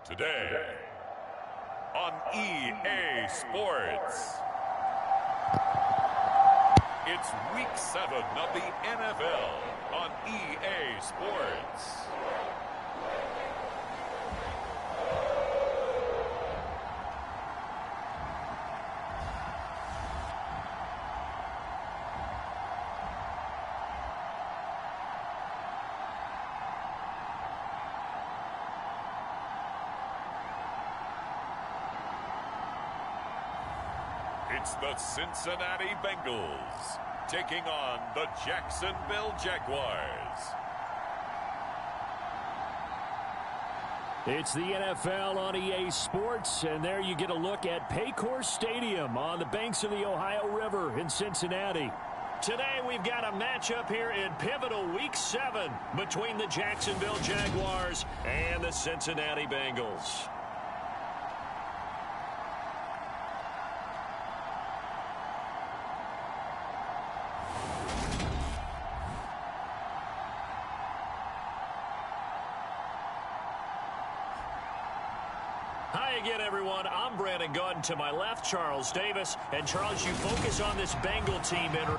Today on EA Sports, it's Week 7 of the NFL on EA Sports. It's the Cincinnati Bengals taking on the Jacksonville Jaguars. It's the NFL on EA Sports, and there you get a look at Paycor Stadium on the banks of the Ohio River in Cincinnati. Today we've got a matchup here in pivotal Week 7 between the Jacksonville Jaguars and the Cincinnati Bengals. Hi again, everyone. I'm Brandon Gunn. To my left, Charles Davis. And Charles, you focus on this Bengal team in...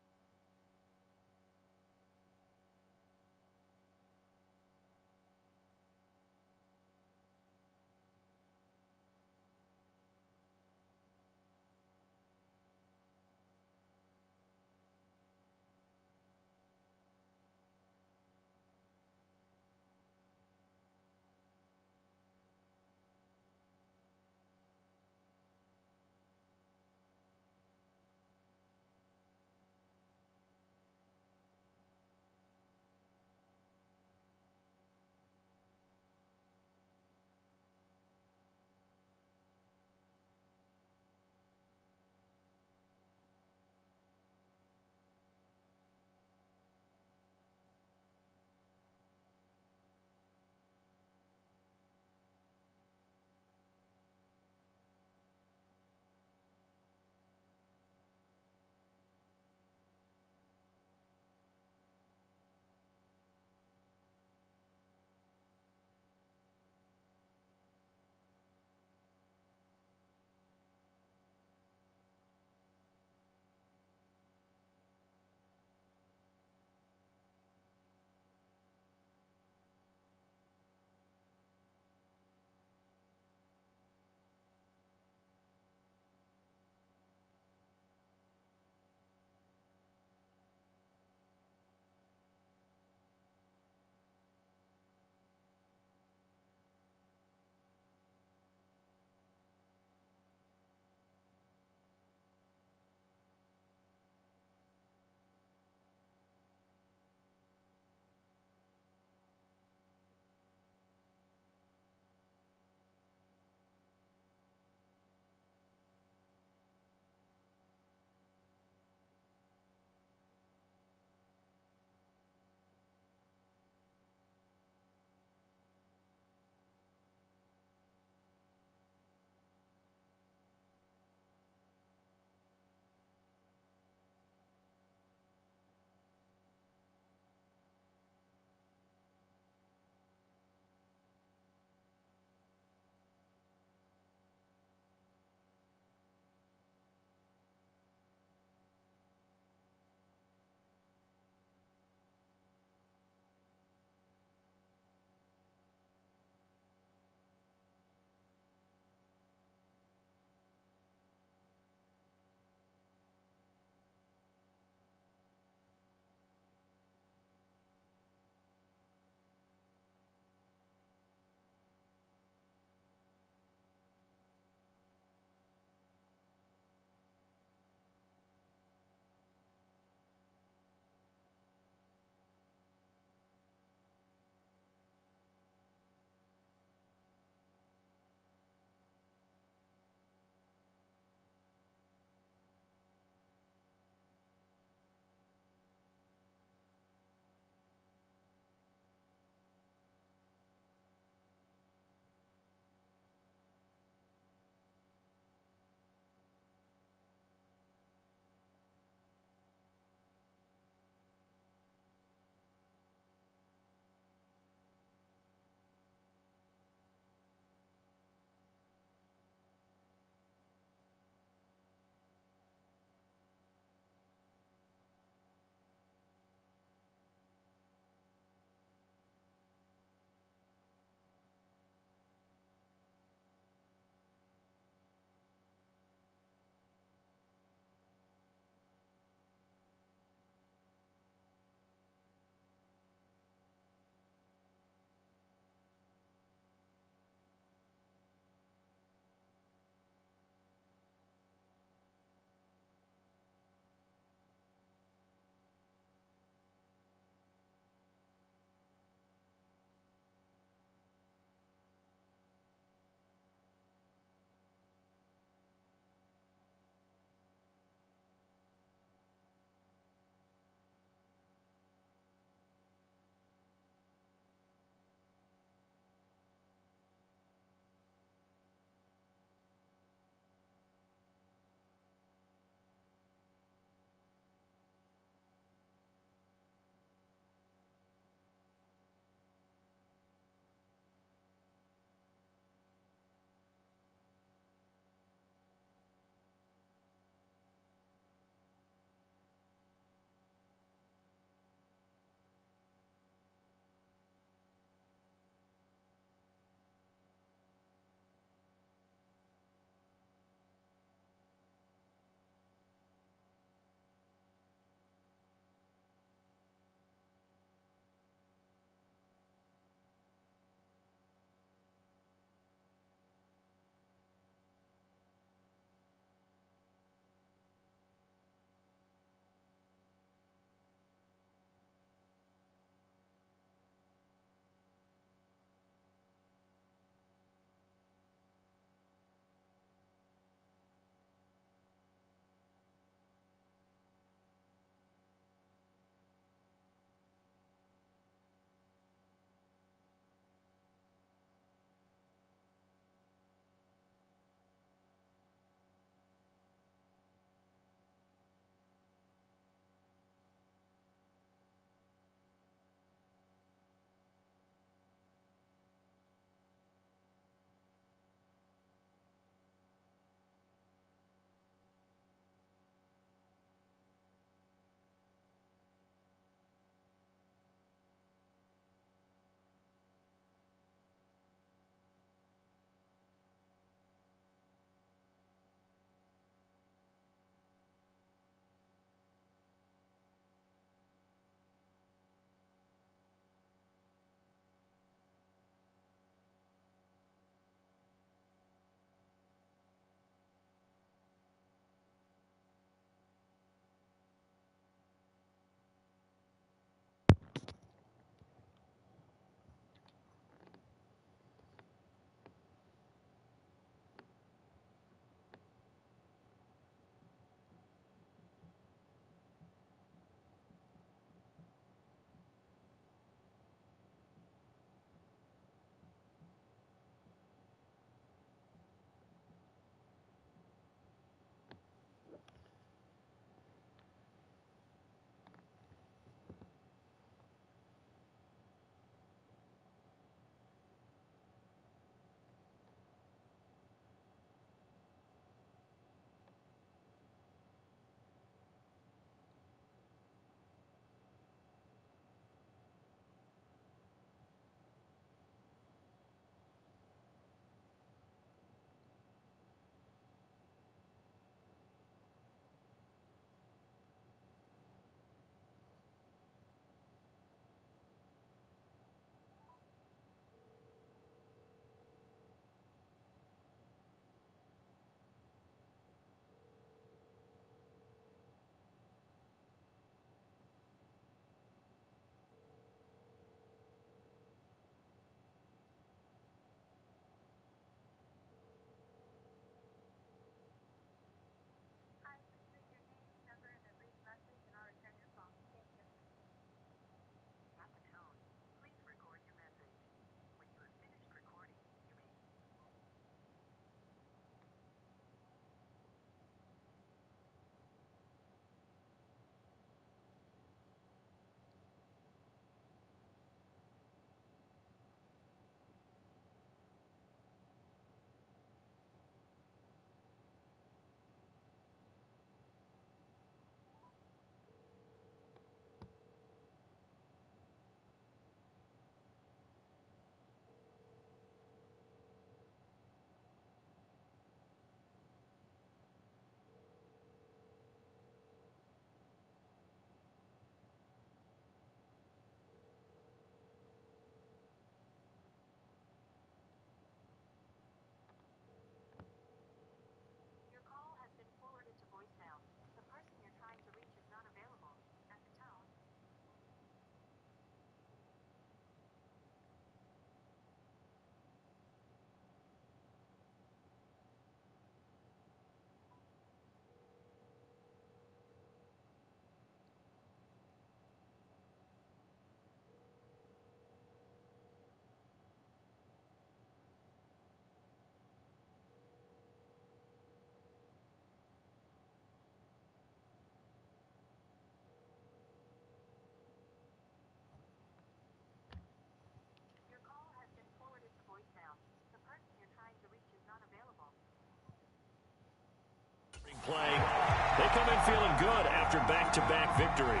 after back-to-back victories.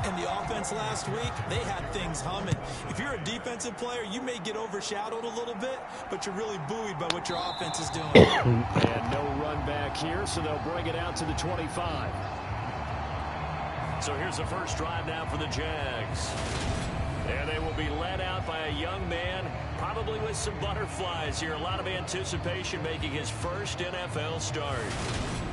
And the offense last week, they had things humming. If you're a defensive player, you may get overshadowed a little bit, but you're really buoyed by what your offense is doing. And no run back here, so they'll bring it out to the 25. So here's the first drive now for the Jags. And they will be led out by a young man, probably with some butterflies here. A lot of anticipation, making his first NFL start.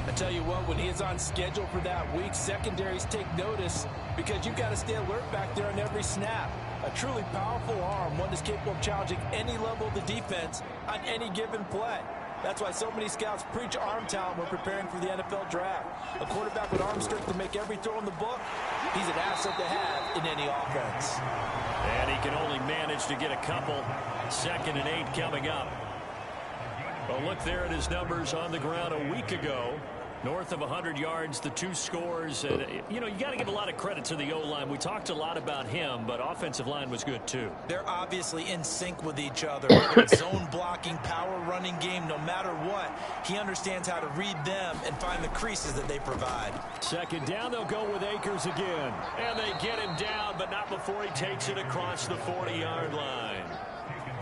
I tell you what, when he is on schedule for that week, secondaries take notice because you've got to stay alert back there on every snap. A truly powerful arm, one that's capable of challenging any level of the defense on any given play. That's why so many scouts preach arm talent when preparing for the NFL draft. A quarterback with arm strength to make every throw in the book, he's an asset to have in any offense. And he can only manage to get a couple. 2nd and 8 coming up. Well, look there at his numbers on the ground a week ago. North of 100 yards, the 2 scores. And, you got to give a lot of credit to the O-line. We talked a lot about him, but offensive line was good, too. They're obviously in sync with each other. Whether it's zone blocking, power running game, no matter what, he understands how to read them and find the creases that they provide. 2nd down, they'll go with Akers again. And they get him down, but not before he takes it across the 40-yard line.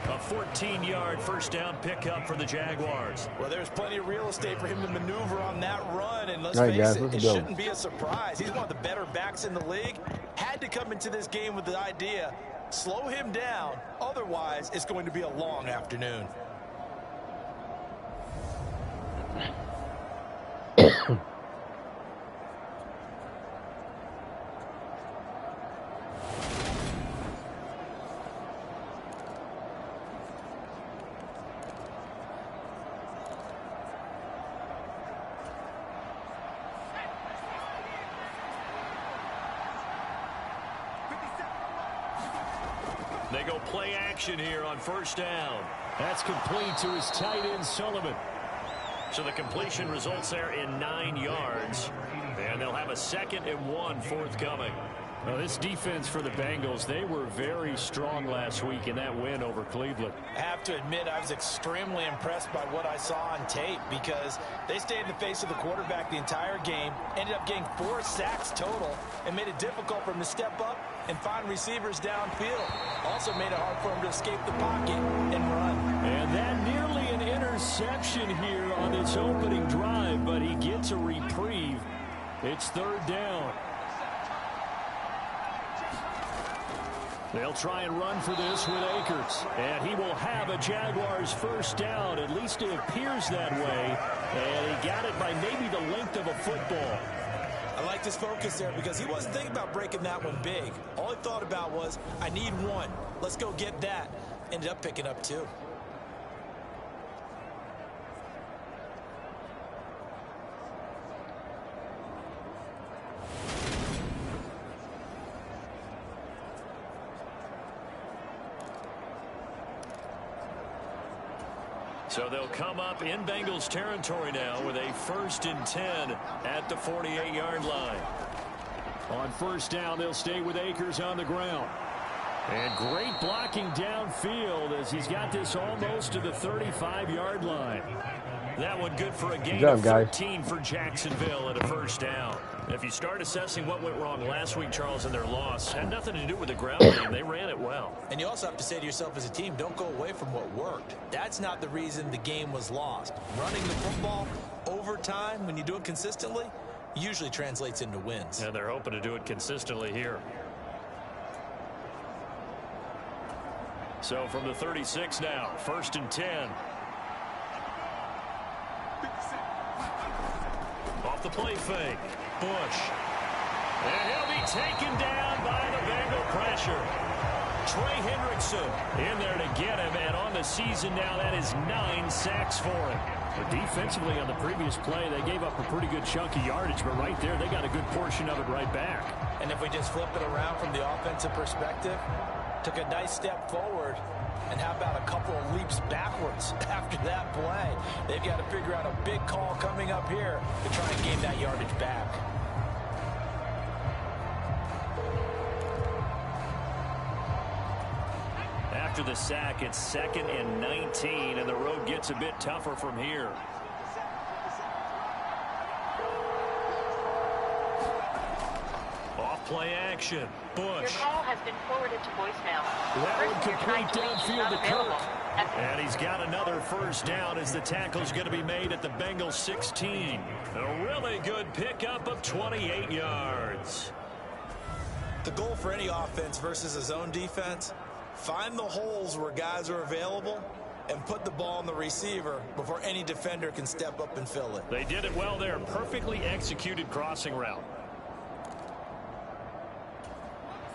A 14-yard first down pickup for the Jaguars. Well, there's plenty of real estate for him to maneuver on that run, and let's face it, it shouldn't be a surprise. He's one of the better backs in the league. Had to come into this game with the idea, slow him down, otherwise it's going to be a long afternoon. They go play action here on first down. That's complete to his tight end, Sullivan. So the completion results there in 9 yards. And they'll have a 2nd and 1 forthcoming. Well, this defense for the Bengals, they were very strong last week in that win over Cleveland. I have to admit, I was extremely impressed by what I saw on tape because they stayed in the face of the quarterback the entire game, ended up getting 4 sacks total, and made it difficult for him to step up and find receivers downfield. Also made it hard for him to escape the pocket and run. And that nearly an interception here on this opening drive, but he gets a reprieve. It's 3rd down. They'll try and run for this with Akers. And he will have a Jaguars first down. At least it appears that way. And he got it by maybe the length of a football. I liked his focus there because he wasn't thinking about breaking that one big. All he thought about was, I need 1. Let's go get that. Ended up picking up 2. So they'll come up in Bengals territory now with a 1st and 10 at the 48-yard line. On first down, they'll stay with Akers on the ground. And great blocking downfield as he's got this almost to the 35-yard line. That one good for a gain of 13 for Jacksonville at a first down. If you start assessing what went wrong last week, Charles, in their loss, had nothing to do with the ground game. They ran it well. And you also have to say to yourself as a team, don't go away from what worked. That's not the reason the game was lost. Running the football over time, when you do it consistently, usually translates into wins. And they're hoping to do it consistently here. So from the 36 now, 1st and 10. Off the play fake. Bush. And he'll be taken down by the Bengal pressure. Trey Hendrickson in there to get him. And on the season now, that is 9 sacks for him. But defensively on the previous play, they gave up a pretty good chunk of yardage. But right there, they got a good portion of it right back. And if we just flip it around from the offensive perspective, took a nice step forward. And how about a couple of leaps backwards after that play? They've got to figure out a big call coming up here to try and gain that yardage back. After the sack, it's 2nd and 19, and the road gets a bit tougher from here. Play action. Bush. Your call has been forwarded to voicemail. That Person one you're trying complete to reach is downfield not to available. Kirk. And he's got another first down as the tackle's going to be made at the Bengals 16. A really good pickup of 28 yards. The goal for any offense versus a zone defense, find the holes where guys are available and put the ball on the receiver before any defender can step up and fill it. They did it well there. Perfectly executed crossing route.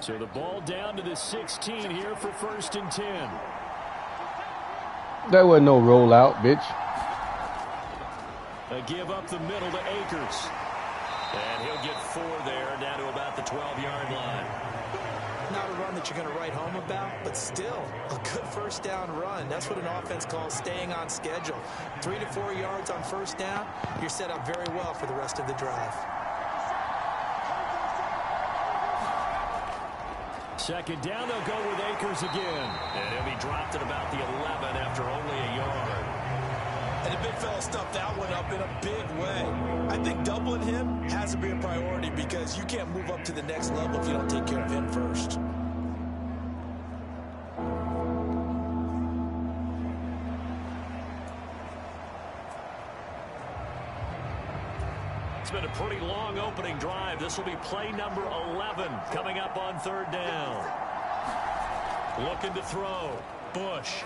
So the ball down to the 16 here for 1st and 10. That wasn't no rollout, bitch. A give up the middle to Akers. And he'll get 4 there, down to about the 12-yard line. Not a run that you're going to write home about, but still a good first down run. That's what an offense calls staying on schedule. 3 to 4 yards on first down, you're set up very well for the rest of the drive. Second down, they'll go with Akers again. And he'll be dropped at about the 11 after only a yard. And the big fella stuffed that one up in a big way. I think doubling him has to be a priority because you can't move up to the next level if you don't take care of him first. It's been a pretty long opening drive. This will be play number 11 coming up on 3rd down. Looking to throw. Bush.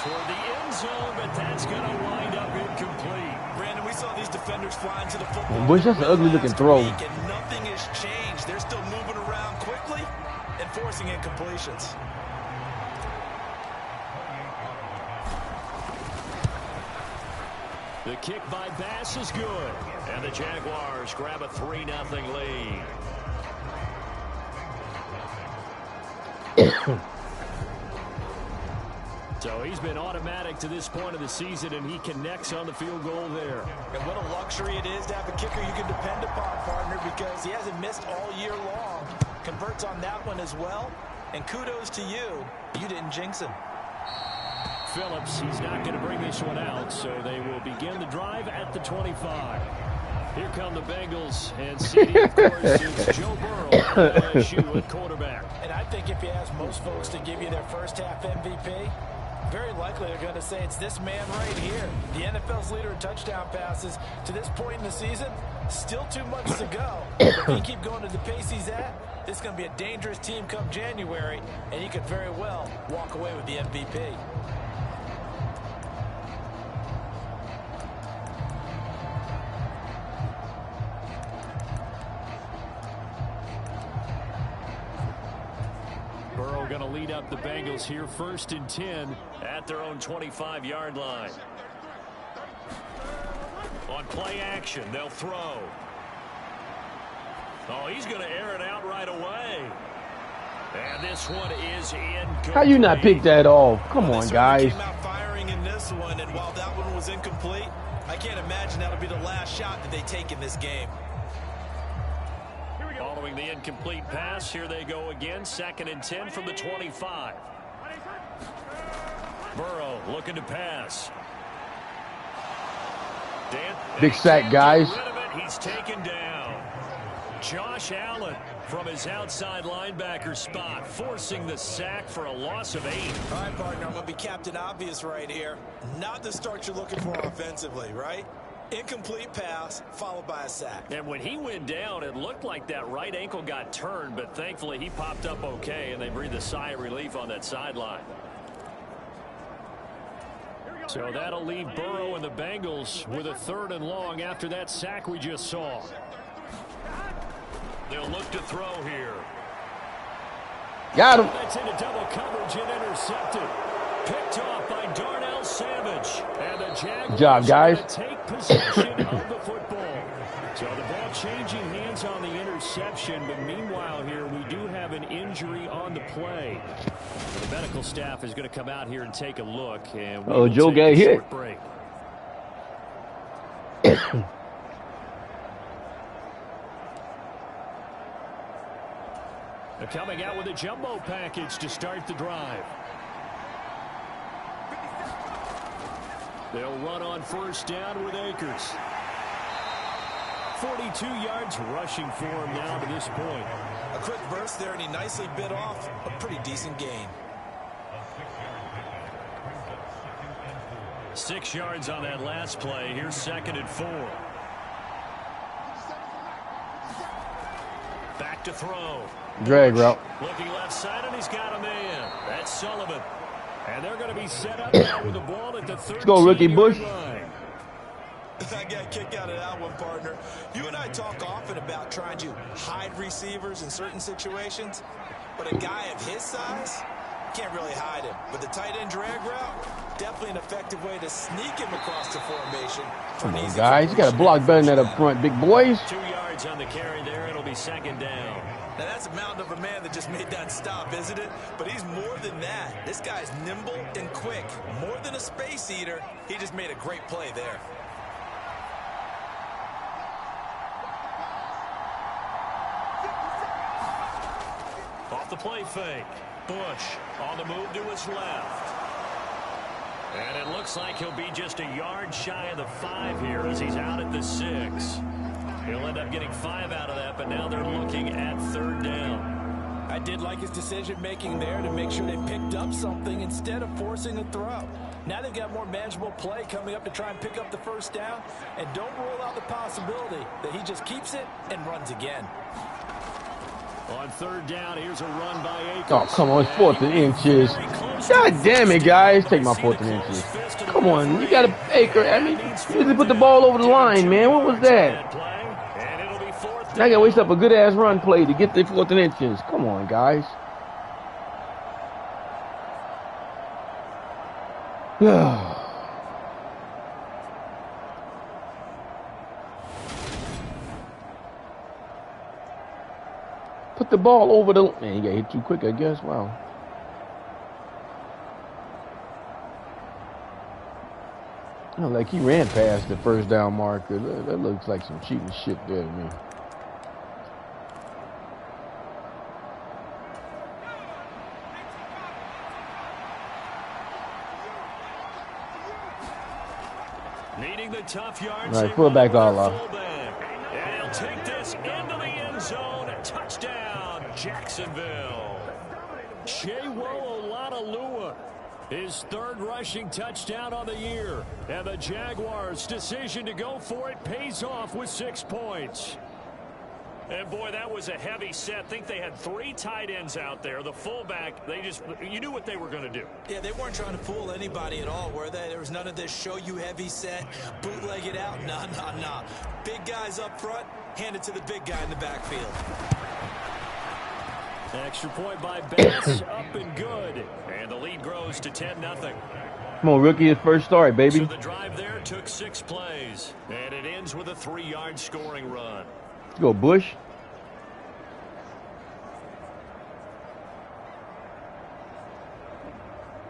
Toward the end zone, but that's going to wind up incomplete. Brandon, we saw these defenders flying to the football. Bush, that's an ugly-looking throw. And nothing has changed. They're still moving around quickly and forcing incompletions. The kick by Bass is good. And the Jaguars grab a 3-0 lead. So he's been automatic to this point of the season, and he connects on the field goal there. And what a luxury it is to have a kicker you can depend upon, partner, because he hasn't missed all year long. Converts on that one as well. And kudos to you. You didn't jinx him. Phillips, he's not going to bring this one out, so they will begin the drive at the 25. Here come the Bengals, and CD, of course, it's Joe Burrow at LSU at quarterback. And I think if you ask most folks to give you their first half MVP, very likely they're going to say it's this man right here. The NFL's leader in touchdown passes to this point in the season. Still too much to go. If he keep going to the pace he's at, this is going to be a dangerous team come January, and he could very well walk away with the MVP. Burrow going to lead up the Bengals here 1st and 10 at their own 25-yard line. On play action, they'll throw. Oh, he's going to air it out right away. And this one is incomplete. How you not pick that off? Come on, guys. Came out firing in this one, and while that one was incomplete, I can't imagine that'll be the last shot that they take in this game. Following the incomplete pass, here they go again. 2nd and 10 from the 25. Burrow looking to pass. Big sack, guys. He's taken down. Josh Allen from his outside linebacker spot, forcing the sack for a loss of 8. All right, partner, I'm going to be Captain Obvious right here. Not the start you're looking for offensively, right? Incomplete pass, followed by a sack. And when he went down, it looked like that right ankle got turned, but thankfully he popped up okay, and they breathed a sigh of relief on that sideline. So that'll leave Burrow and the Bengals with a 3rd and long after that sack we just saw. They'll look to throw here. Got him. That's into double coverage and intercepted. Picked off by Darnell Savage. And the Jaguars Good job, guys. take possession of the football. So the ball changing hands on the interception, but meanwhile here we do have an injury on the play. The medical staff is going to come out here and take a look. And Joe got hit. Break. They're coming out with a jumbo package to start the drive. They'll run on 1st down with Akers. 42 yards rushing for him now to this point. A quick burst there, and he nicely bit off a pretty decent gain. 6 yards on that last play. Here's 2nd and 4. Back to throw. Drag route. Looking left side, and he's got a man. That's Sullivan. And they're going to be set up now with the ball at the 13. Let's go, rookie Bush. I got a kick out of that one, partner. You and I talk often about trying to hide receivers in certain situations, but a guy of his size can't really hide him. But the tight end drag route, definitely an effective way to sneak him across the formation. Come on, guys. You got to block better than that up front, big boys. 2 yards on the carry there. It'll be 2nd down. Now, that's a mountain of a man that just made that stop, isn't it? But he's more than that. This guy's nimble and quick. More than a space eater, he just made a great play there. Off the play fake. Bush on the move to his left. And it looks like he'll be just a yard shy of the 5 here as he's out at the 6. He'll end up getting 5 out of that, but now they're looking at 3rd down. I did like his decision-making there to make sure they picked up something instead of forcing a throw. Now they've got more manageable play coming up to try and pick up the 1st down, and don't rule out the possibility that he just keeps it and runs again. On 3rd down, here's a run by Akers. Oh, come on. It's 4th and inches. God damn it, guys. Take my 4th and inches. Come on. You got to Aker. I mean, you usually put the ball over the line, man. What was that? Now I got to waste up a good-ass run play to get the 4th and inches. Come on, guys. Put the ball over the... Man, you got hit too quick, I guess. Wow. Oh, like he ran past the 1st down marker. That looks like some cheating shit there to me. Needing the tough yards. All right, fullback all off. And he'll take this into the end zone. Touchdown, Jacksonville. Chewo Olalua, his 3rd rushing touchdown on the year. And the Jaguars' decision to go for it pays off with 6 points. And boy, that was a heavy set. I think they had 3 tight ends out there. The fullback, you knew what they were going to do. Yeah, they weren't trying to fool anybody at all, were they? There was none of this show you heavy set, bootleg it out. Nah. Big guys up front, hand it to the big guy in the backfield. Extra point by Bass, up and good. And the lead grows to 10-0. Come on, rookie. His first start, baby. So the drive there took 6 plays. And it ends with a 3-yard scoring run. Let's go, Bush.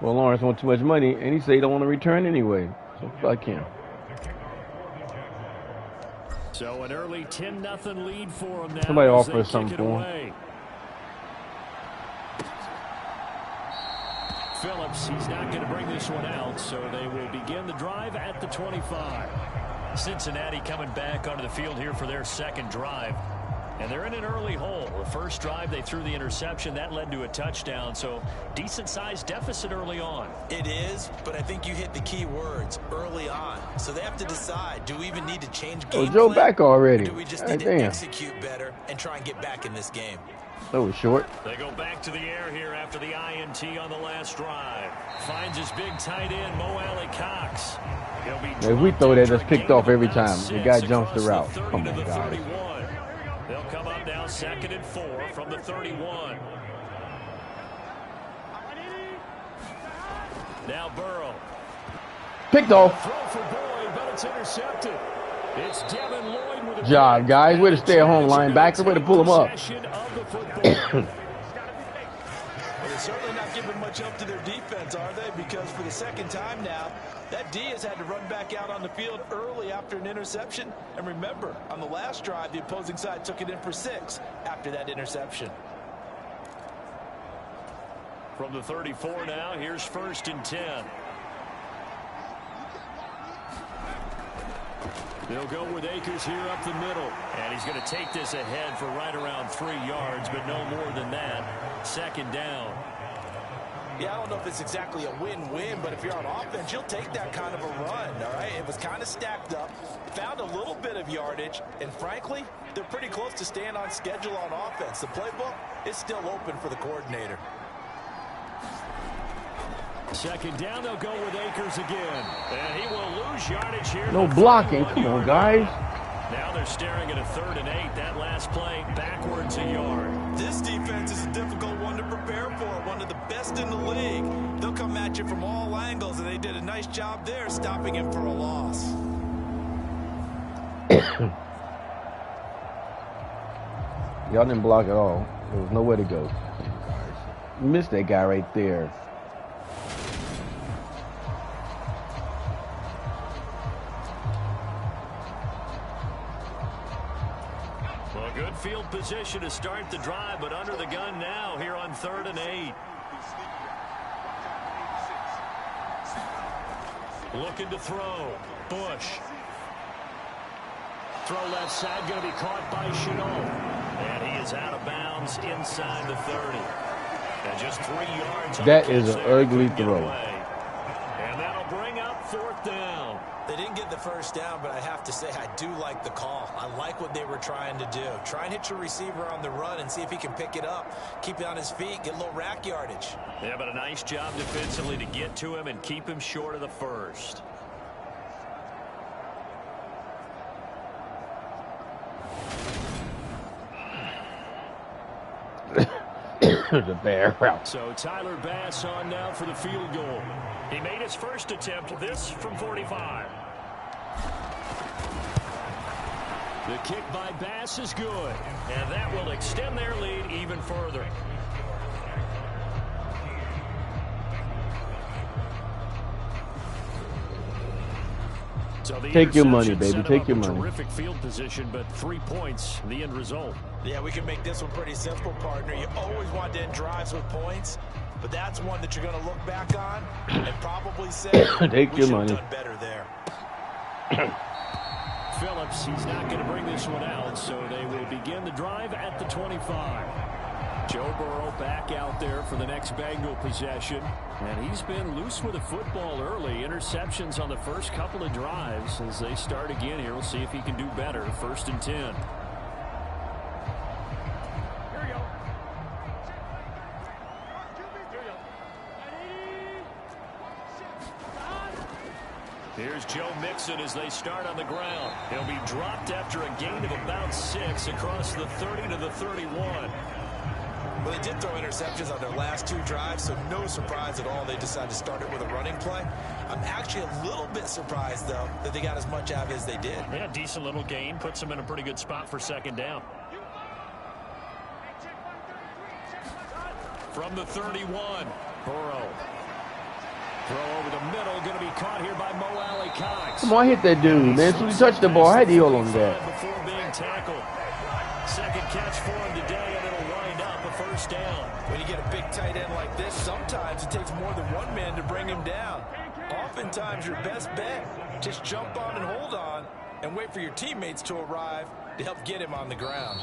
Well, Lawrence wants too much money, and he said he don't want to return anyway. So fuck him. So an early 10-0 lead for him now. Somebody offer us something for him. Phillips, he's not going to bring this one out, so they will begin the drive at the 25. Cincinnati coming back onto the field here for their 2nd drive. And they're in an early hole. The first drive, they threw the interception. That led to a touchdown. So decent-sized deficit early on. It is, but I think you hit the key words, early on. So they have to decide, do we even need to change game Joe plan, back already. or do we just need to execute better and try and get back in this game? That was short. They go back to the air here after the INT on the last drive. Finds his big tight end, Mo Alley Cox. If we throw that, that's picked off every time. The guy jumps the route. Come on, guys. They'll come up now 2nd and 4 from the 31. Now Burrow. Picked off. Throw for Boyd, but it's intercepted. It's Devin Lloyd with a job, guys. Way to stay at home linebacker. Way to pull him up. Well, they're certainly not giving much up to their defense, are they? Because for the 2nd time now, that D has had to run back out on the field early after an interception. And remember, on the last drive, the opposing side took it in for 6 after that interception. From the 34 now, here's 1st and 10. They'll go with Akers here up the middle. And he's going to take this ahead for right around 3 yards, but no more than that. Second down. Yeah, I don't know if it's exactly a win-win, but if you're on offense, you'll take that kind of a run, all right? It was kind of stacked up, found a little bit of yardage, and frankly, they're pretty close to staying on schedule on offense. The playbook is still open for the coordinator. Second down, they'll go with Akers again. And he will lose yardage here. No blocking. Come on, guys. Now they're staring at a 3rd and 8. That last play, backwards a yard. This defense is a difficult one to prepare for, one of the best in the league. They'll come at you from all angles, and they did a nice job there stopping him for a loss. Y'all didn't block at all. There was nowhere to go. You missed that guy right there. Well, good field position to start the drive, but under the gun now here on 3rd and 8. Looking to throw. Bush. Throw left side, going to be caught by Chenault. And he is out of bounds inside the 30. And just 3 yards. That is an ugly throw. And that'll bring up 4th down. They didn't get the first down, but I have to say I do like the call. I like what they were trying to do. Try and hit your receiver on the run and see if he can pick it up. Keep it on his feet, get a little rack yardage. Yeah, but a nice job defensively to get to him and keep him short of the first. The bear route. So Tyler Bass on now for the field goal. He made his first attempt, this from 45. The kick by Bass is good, and that will extend their lead even further. So take your money, baby. Take your money. Terrific field position, but 3 points, the end result. Yeah, we can make this one pretty simple, partner. You always want to end drives with points, but that's one that you're going to look back on and probably say, take your money. Done better there. Phillips, he's not going to bring this one out, so they will begin the drive at the 25. Joe Burrow back out there for the next Bengal possession. And he's been loose with the football early. Interceptions on the first couple of drives. As they start again here, we'll see if he can do better. 1st and 10. Here we go. Here's Joe Mixon as they start on the ground. He'll be dropped after a gain of about 6 across the 30 to the 31. Well, they did throw interceptions on their last 2 drives, so no surprise at all they decided to start it with a running play. I'm actually a little bit surprised, though, that they got as much out of it as they did. Yeah, decent little gain. Puts them in a pretty good spot for 2nd down. From the 31, Burrow. Throw over the middle, going to be caught here by Mo Alley Cox. Come on, hit that dude, man. So he touched the ball. How do you hold on that? Before being tackled. 2nd catch for him today, and it'll wind up a 1st down. When you get a big tight end like this, sometimes it takes more than one man to bring him down. Oftentimes, your best bet, just jump on and hold on and wait for your teammates to arrive to help get him on the ground.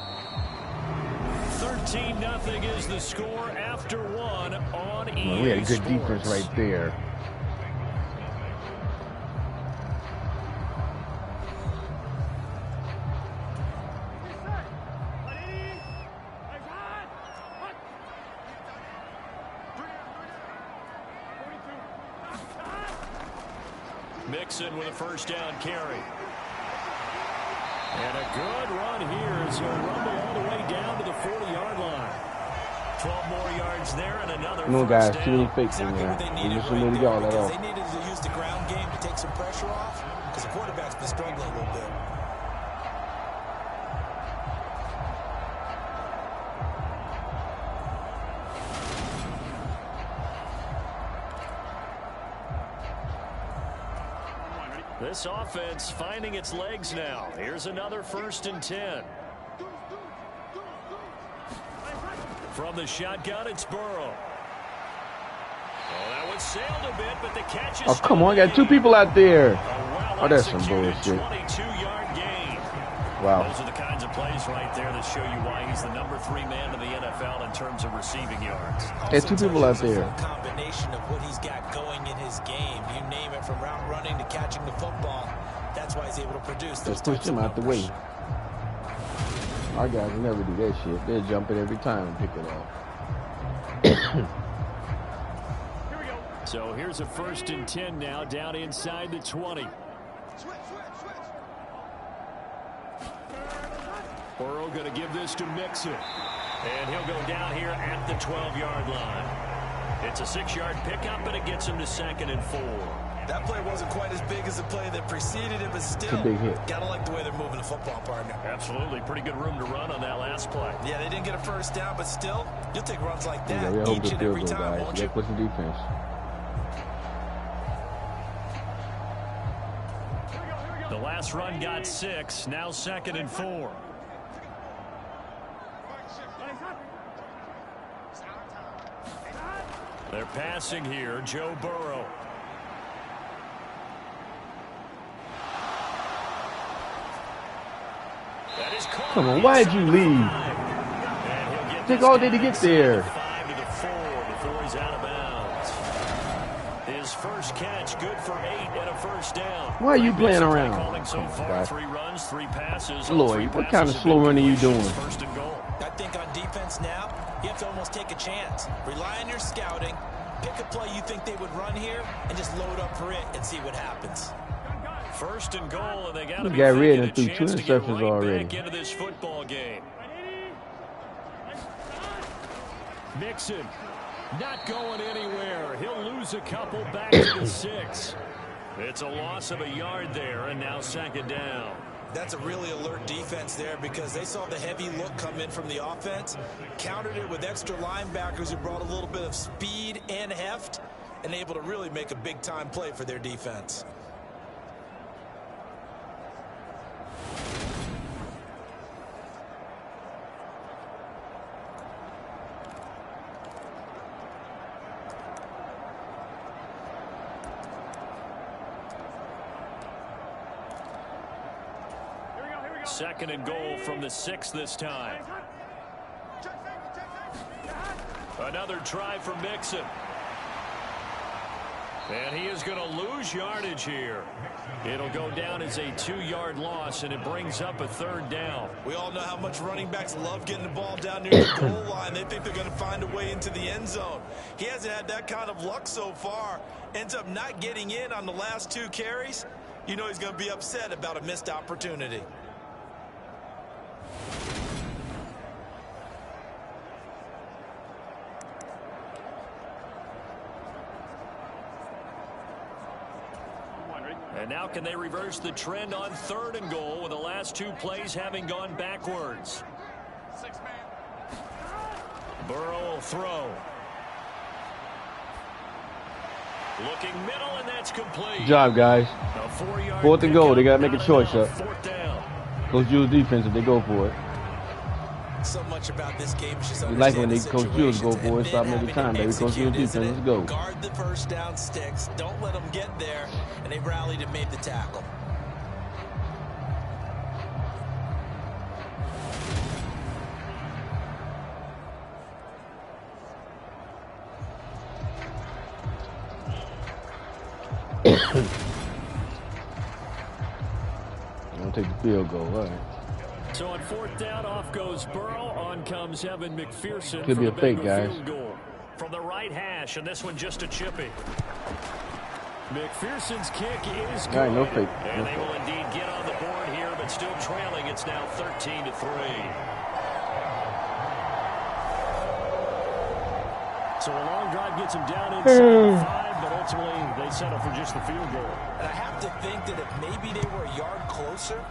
13-0 is the score after 1 on EA We had a good Sports. defense right there. Mixon with a 1st down carry. And a good run here as he'll rumble all the way down to the 40-yard line. 12 more yards there and another No, guys, too many fakes in Exactly there. what they We needed just right need to there, get all that because off. they needed to use the ground game to take some pressure off because the quarterback's been struggling a little bit. This offense finding its legs now. Here's another 1st and 10. From the shotgun, it's Burrow. Oh, that one sailed a bit, but the catch is... Oh, come on. I got 2 people out there. Oh, that's some bullshit. 22-yard gain. Wow. Those are the kinds of plays right there that show you why he's the #3 man in the NFL in terms of receiving yards. There's two people out there. A combination of what he's got going in his game. You name it, from route running to catching the football. That's why he's able to produce those. Let's push him out the way. Our guys will never do that shit. They'll jump it every time and pick it off. So here's a 1st and 10 now, down inside the 20. Burrow going to give this to Mixon. And he'll go down here at the 12-yard line. It's a 6-yard pickup, and it gets him to 2nd and 4. That play wasn't quite as big as the play that preceded it, but still, a big hit. Gotta like the way they're moving the football, partner. Absolutely. Pretty good room to run on that last play. Yeah, they didn't get a 1st down, but still, you'll take runs like that Yeah, each and every time, guys. won't you? Put some defense. The last run got 6. Now 2nd and 4. They're passing here. Joe Burrow. Come on, why did you leave? Take all day to get there. 5 to the 4 before he's out of bounds. His first catch, good for 8 and a 1st down. Why are you playing around? So far, 3 runs, 3 passes. Lloyd, what kind of slow run are you doing? 1st and goal. I think on defense now, you have to almost take a chance. Rely on your scouting. Pick a play you think they would run here and just load up for it and see what happens. 1st and goal, and they got to be got rid and thinking threw a 2 chance to get interceptions right already. back into this football game. Mixon not going anywhere. He'll lose a couple back to the 6. It's a loss of a yard there, and now 2nd down. That's a really alert defense there because they saw the heavy look come in from the offense, countered it with extra linebackers who brought a little bit of speed and heft, and able to really make a big-time play for their defense. Second and goal from the 6 this time. Another try for Mixon. And he is going to lose yardage here. It'll go down as a 2-yard loss, and it brings up a 3rd down. We all know how much running backs love getting the ball down near the goal line. They think they're going to find a way into the end zone. He hasn't had that kind of luck so far. Ends up not getting in on the last 2 carries. You know he's going to be upset about a missed opportunity. And now can they reverse the trend on 3rd and goal with the last 2 plays having gone backwards? Burrow will throw. Looking middle, and that's complete. Good job, guys. 4th and goal. They got to make a choice up. 4th down. Coach Jules defense if they go for it. So much about this game is just You like when they Coach Jules go for it, stop making time, baby. Coach Jules defense, let's go. Guard the 1st down sticks. Don't let them get there. And they rallied and made the tackle. I'm going to take the field goal, all right. So on 4th down, off goes Burrow. On comes Evan McPherson. Could be a fake, guys. From the right hash, and this one just a chippy. McPherson's kick is good. All right, no fake. And they will indeed get on the board here, but still trailing. It's now 13-3. So a long drive gets them down inside the 5, but ultimately they settle for just the field goal. And I have to think that if maybe they were a yard closer,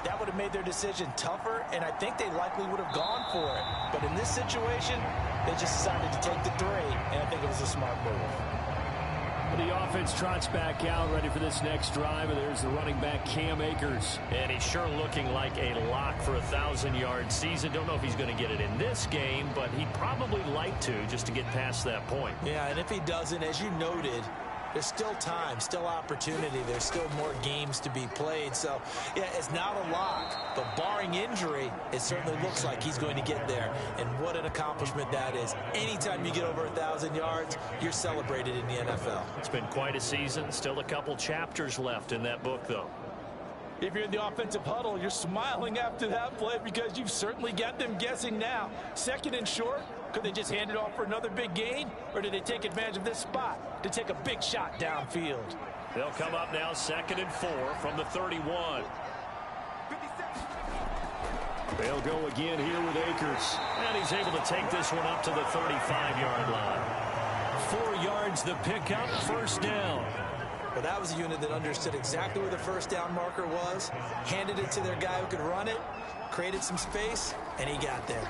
that would have made their decision tougher, and I think they likely would have gone for it. But in this situation, they just decided to take the 3, and I think it was a smart move. The offense trots back out, ready for this next drive, and there's the running back, Cam Akers. And he's sure looking like a lock for a 1,000-yard season. Don't know if he's going to get it in this game, but he'd probably like to, just to get past that point. Yeah, and if he doesn't, as you noted, There's still time, still opportunity. There's still more games to be played. So, yeah, it's not a lock. But barring injury, it certainly looks like he's going to get there. And what an accomplishment that is. Anytime you get over 1,000 yards, you're celebrated in the NFL. It's been quite a season. Still a couple chapters left in that book, though. If you're in the offensive huddle, you're smiling after that play because you've certainly got them guessing now. Second and short, could they just hand it off for another big gain? Or did they take advantage of this spot to take a big shot downfield? They'll come up now 2nd and 4 from the 31. They'll go again here with Akers. And he's able to take this one up to the 35-yard line. 4 yards the pickup, first down. Well, that was a unit that understood exactly where the first down marker was, handed it to their guy who could run it, created some space, and he got there.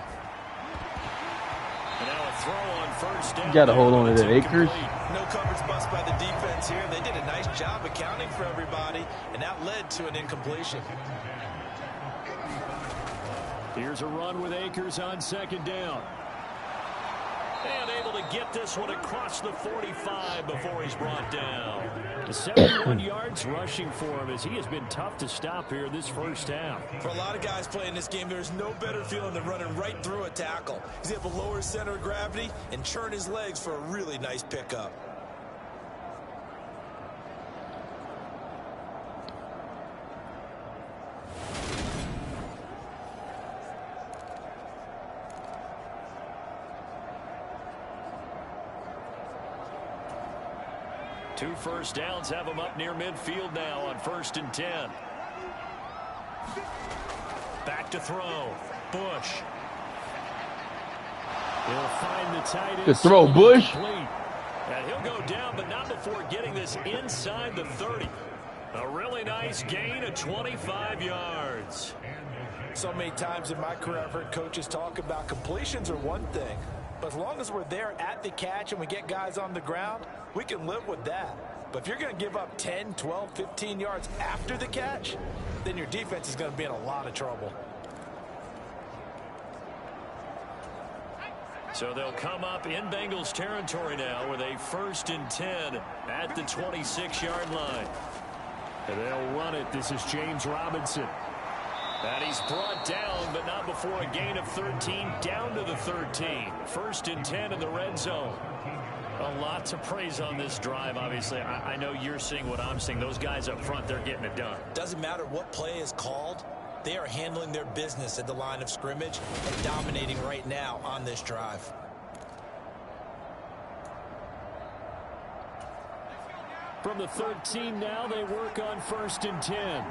And now a throw on first down. You got to hold on to that, Akers. No coverage bust by the defense here. They did a nice job accounting for everybody, and that led to an incompletion. Here's a run with Akers on 2nd down. And able to get this one across the 45 before he's brought down. 71 yards rushing for him as he has been tough to stop here this first half. For a lot of guys playing this game, there's no better feeling than running right through a tackle. He's able to lower his center of gravity and churn his legs for a really nice pickup. Two first downs have him up near midfield now on 1st and 10. Back to throw. Bush. He'll find the tight end. Good throw, Bush. And he'll go down, but not before getting this inside the 30. A really nice gain of 25 yards. So many times in my career, I've heard coaches talk about completions are one thing. But as long as we're there at the catch and we get guys on the ground, we can live with that. But if you're going to give up 10, 12, 15 yards after the catch, then your defense is going to be in a lot of trouble. So they'll come up in Bengals territory now with a 1st and 10 at the 26-yard line. And they'll run it. This is James Robinson. And he's brought down, but not before a gain of 13, down to the 13. 1st and 10 in the red zone. A lot to praise on this drive, obviously. I know you're seeing what I'm seeing. Those guys up front, they're getting it done. Doesn't matter what play is called. They are handling their business at the line of scrimmage and dominating right now on this drive. From the 13 now, they work on 1st and 10.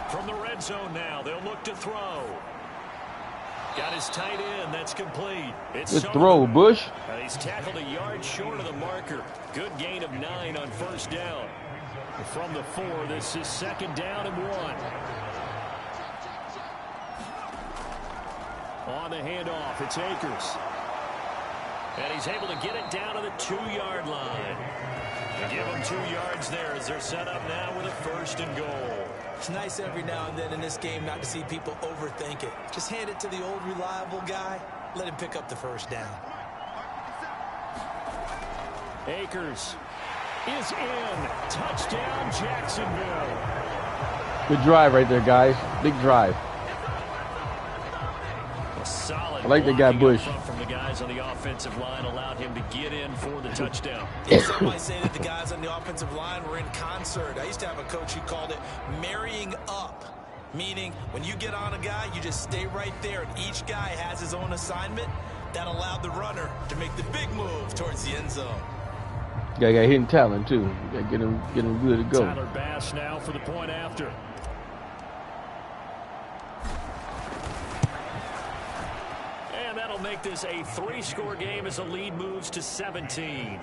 From the red zone now, they'll look to throw. Got his tight end. That's complete. It's Good throw, Bush. He's tackled a yard short of the marker. Good gain of 9 on 1st down. From the 4, this is 2nd down and 1. On the handoff, it's Akers. And he's able to get it down to the 2-yard line. They give him 2 yards there as they're set up now with a 1st and goal. It's nice every now and then in this game not to see people overthink it. Just hand it to the old reliable guy. Let him pick up the 1st down. Akers is in. Touchdown, Jacksonville. Good drive right there, guys. Big drive. Solid. I like the guy Bush. From the guys on the offensive line allowed him to get in for the touchdown. Some might say that the guys on the offensive line were in concert. I used to have a coach who called it marrying up, meaning when you get on a guy, you just stay right there, and each guy has his own assignment. That allowed the runner to make the big move towards the end zone. Guy got hidden talent too. You got to get him good to go. Tyler Bass now for the point after. And that'll make this a 3-score game as the lead moves to 17.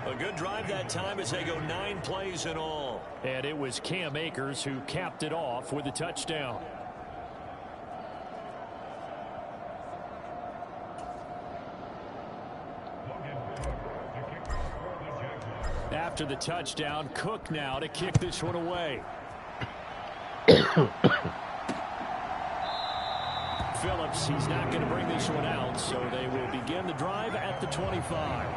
A good drive that time as they go 9 plays in all. And it was Cam Akers who capped it off with a touchdown. After the touchdown, Cook now to kick this one away. Phillips. He's not going to bring this one out, so they will begin the drive at the 25.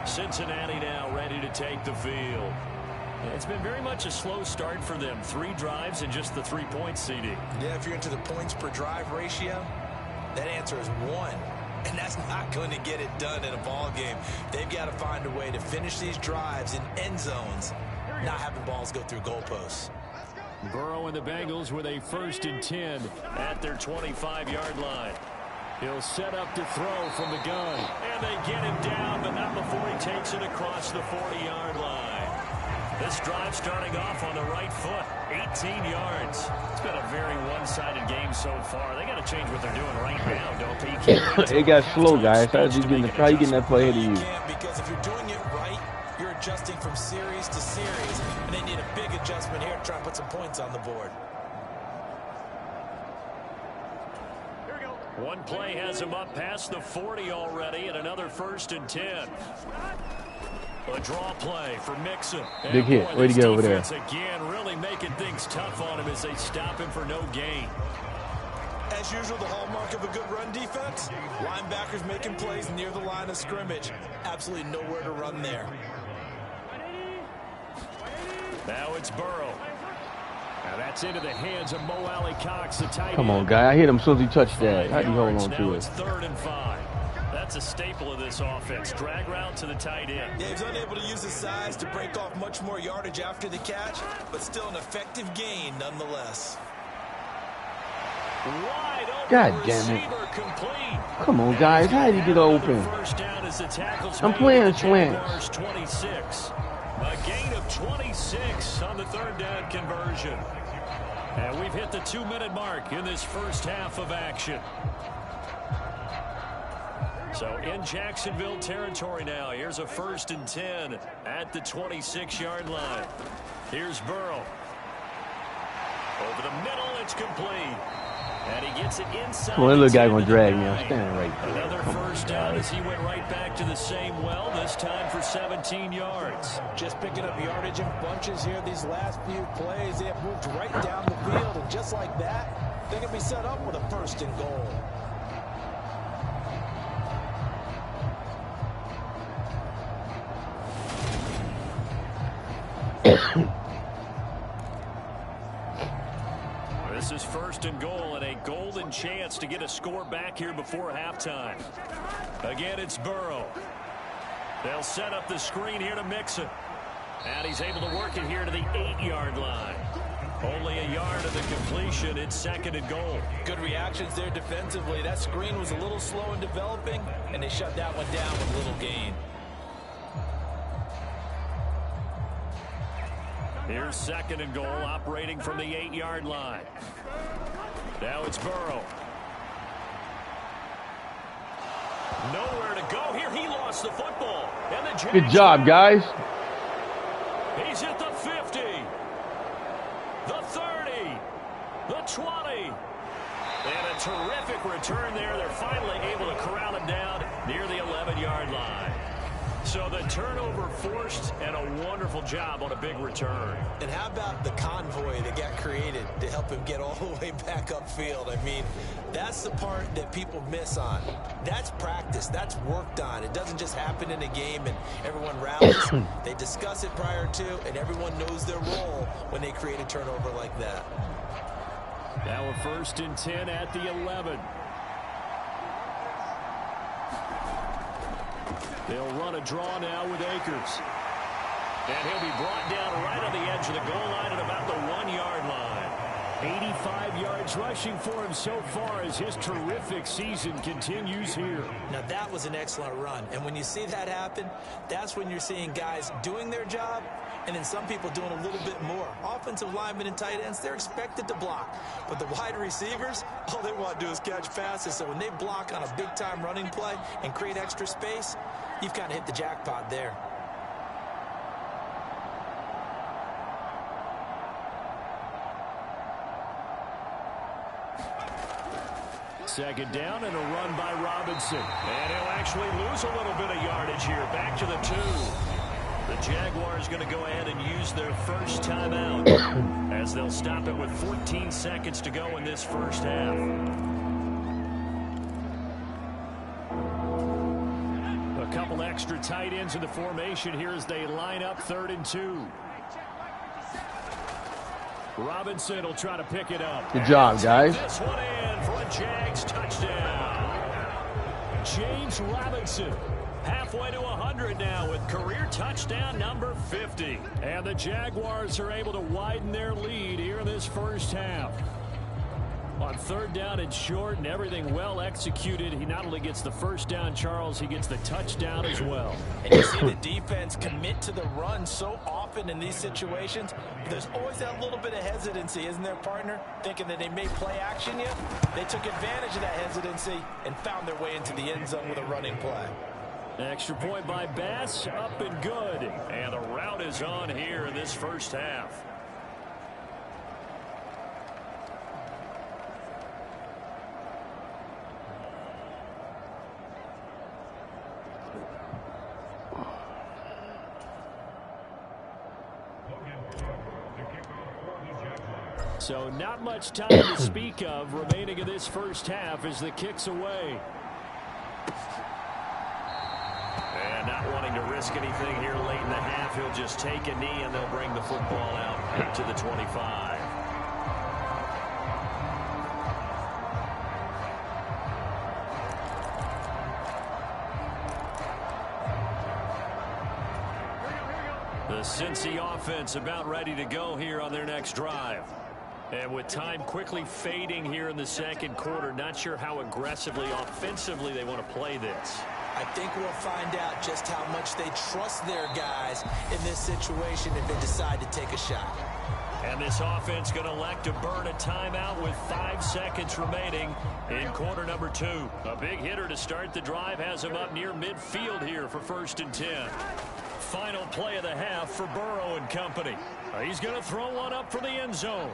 Cincinnati now ready to take the field. It's been very much a slow start for them. 3 drives and just the 3 points, CD. Yeah, if you're into the points per drive ratio, that answer is 1. And that's not going to get it done in a ball game. They've got to find a way to finish these drives in end zones, not having balls go through goalposts. Burrow and the Bengals with a 1st and 10 at their 25-yard line. He'll set up to throw from the gun. And they get him down, but not before he takes it across the 40-yard line. This drive starting off on the right foot, 18 yards. It's been a very one-sided game so far. They got to change what they're doing right now, don't they? It got slow, guys. How you getting that play ahead of you? Because if you're doing it right, you're adjusting from series to series, and they need a big adjustment here to try and put some points on the board. One play has him up past the 40 already, and another 1st and 10. A draw play for Mixon. Big hit. Way to go over there. Again, really making things tough on him as they stop him for no gain. As usual, the hallmark of a good run defense, linebackers making plays near the line of scrimmage. Absolutely nowhere to run there. Now it's Burrow. Now that's into the hands of Mo Alley Cox, the tight end. Come on, guy. I hit him as soon as he touched that. How do you hold on to it? It's 3rd and 5. That's a staple of this offense. Drag route to the tight end. Yeah, he's unable to use his size to break off much more yardage after the catch, but still an effective gain nonetheless. Wide open. God damn it. Complete. Come on, guys. How did he get open? First down as the tackles I'm playing slants. 26. A gain of 26 on the 3rd down conversion. And we've hit the 2-minute mark in this first half of action. So in Jacksonville territory now. Here's a 1st and 10 at the 26-yard line. Here's Burrow. Over the middle, it's complete. And he gets it inside. Come on, that little guy going to drag me. I'm standing right there. Another first down as he went right back to the same well, this time for 17 yards. Just picking up yardage in bunches here these last few plays. They have moved right down the field, and just like that, they can be set up with a 1st and goal. This is 1st and goal and a golden chance to get a score back here before halftime. Again, it's Burrow. They'll set up the screen here to Mixon. And he's able to work it here to the 8-yard line. Only a yard of the completion. It's 2nd and goal. Good reactions there defensively. That screen was a little slow in developing, and they shut that one down with little gain. Here's 2nd and goal, operating from the 8-yard line. Now it's Burrow. Nowhere to go here. He lost the football. And the Good job, guys. He's at the 50, the 30, the 20. And a terrific return there. They're finally able to corral him down near the 11-yard line. So the turnover forced, and a wonderful job on a big return. And how about the convoy that got created to help him get all the way back upfield? I mean, that's the part that people miss on. That's practice. That's worked on. It doesn't just happen in a game and everyone rallies. They discuss it prior to, and everyone knows their role when they create a turnover like that. Now a 1st and 10 at the 11. They'll run a draw now with Akers. And he'll be brought down right on the edge of the goal line at about the 1-yard line. 85 yards rushing for him so far as his terrific season continues here. Now that was an excellent run. And when you see that happen, that's when you're seeing guys doing their job and then some people doing a little bit more. Offensive linemen and tight ends, they're expected to block. But the wide receivers, all they want to do is catch passes. So when they block on a big-time running play and create extra space, you've kind of hit the jackpot there. Second down and a run by Robinson. And he'll actually lose a little bit of yardage here. Back to the 2. The Jaguars going to go ahead and use their first timeout as they'll stop it with 14 seconds to go in this first half. extra tight ends in the formation here as they line up 3rd and 2. Robinson will try to pick it up. Good job, guys. This one in for a Jags touchdown. James Robinson, halfway to 100 now with career touchdown number 50. And the Jaguars are able to widen their lead here in this first half. On 3rd down and short and everything well executed, he not only gets the first down, Charles, he gets the touchdown as well. And you see the defense commit to the run so often in these situations. There's always that little bit of hesitancy, isn't there, partner? Thinking that they may play action you. They took advantage of that hesitancy and found their way into the end zone with a running play. Extra point by Bass, up and good. And the route is on here in this first half. So not much time to speak of remaining in this first half as the kick's away. And not wanting to risk anything here late in the half, he'll just take a knee and they'll bring the football out to the 25. The Cincy offense about ready to go here on their next drive. And with time quickly fading here in the second quarter, not sure how aggressively, offensively they want to play this. I think we'll find out just how much they trust their guys in this situation if they decide to take a shot. And this offense going to elect to burn a timeout with 5 seconds remaining in quarter number 2. A big hitter to start the drive has him up near midfield here for 1st and 10. Final play of the half for Burrow and company. He's going to throw one up for the end zone.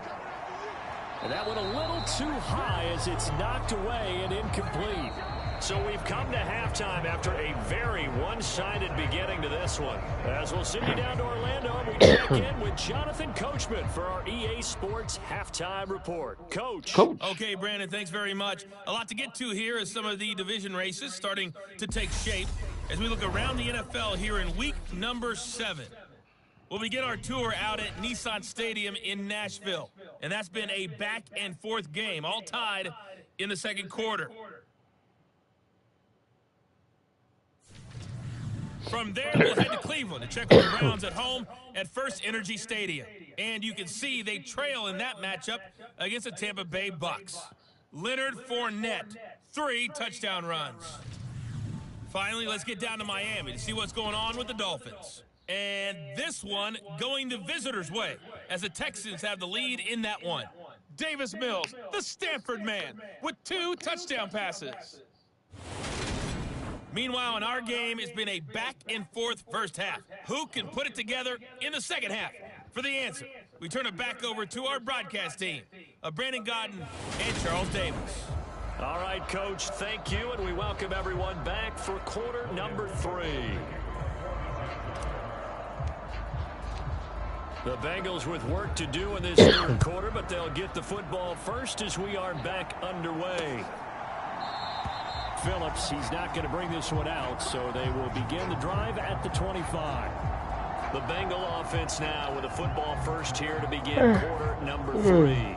And that one a little too high as it's knocked away and incomplete. So we've come to halftime after a very one-sided beginning to this one. As we'll send you down to Orlando, and we check in with Jonathan Coachman for our EA Sports Halftime Report. Coach. Okay, Brandon, thanks very much. A lot to get to here as some of the division races starting to take shape as we look around the NFL here in week number 7. We'll begin our tour out at Nissan Stadium in Nashville. And that's been a back-and-forth game, all tied in the second quarter. From there, we'll head to Cleveland to check on the Browns at home at First Energy Stadium. And you can see they trail in that matchup against the Tampa Bay Bucks. Leonard Fournette, 3 touchdown runs. Finally, let's get down to Miami to see what's going on with the Dolphins. And this one going the visitors' way as the Texans have the lead in that one. Davis Mills, the Stanford man, with 2 touchdown passes. Meanwhile, in our game, it's been a back-and-forth first half. Who can put it together in the second half? For the answer, we turn it back over to our broadcast team of Brandon Godden and Charles Davis. All right, Coach, thank you, and we welcome everyone back for quarter number 3. The Bengals with work to do in this third quarter, but they'll get the football first as we are back underway. Phillips, he's not going to bring this one out, so they will begin the drive at the 25. The Bengal offense now with a football first here to begin quarter number 3.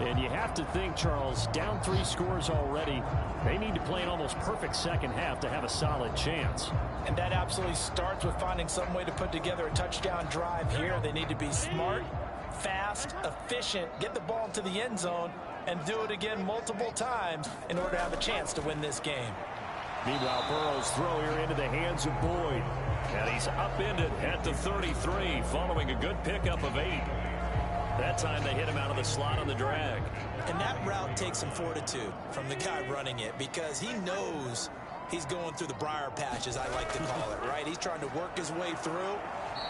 And you have to think, Charles, down 3 scores already. They need to play an almost perfect second half to have a solid chance. And that absolutely starts with finding some way to put together a touchdown drive here. They need to be smart, fast, efficient, get the ball into the end zone, and do it again multiple times in order to have a chance to win this game. Meanwhile, Burrow's throw here into the hands of Boyd. And he's upended at the 33 following a good pickup of 8. That time they hit him out of the slot on the drag. And that route takes some fortitude from the guy running it because he knows he's going through the briar patch, as I like to call it, right? He's trying to work his way through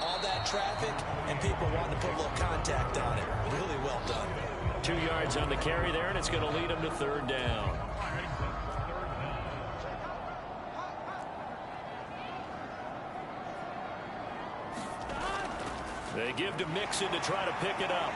all that traffic and people wanting to put a little contact on it. Really well done. 2 yards on the carry there, and it's going to lead him to 3rd down. They give to Mixon to try to pick it up.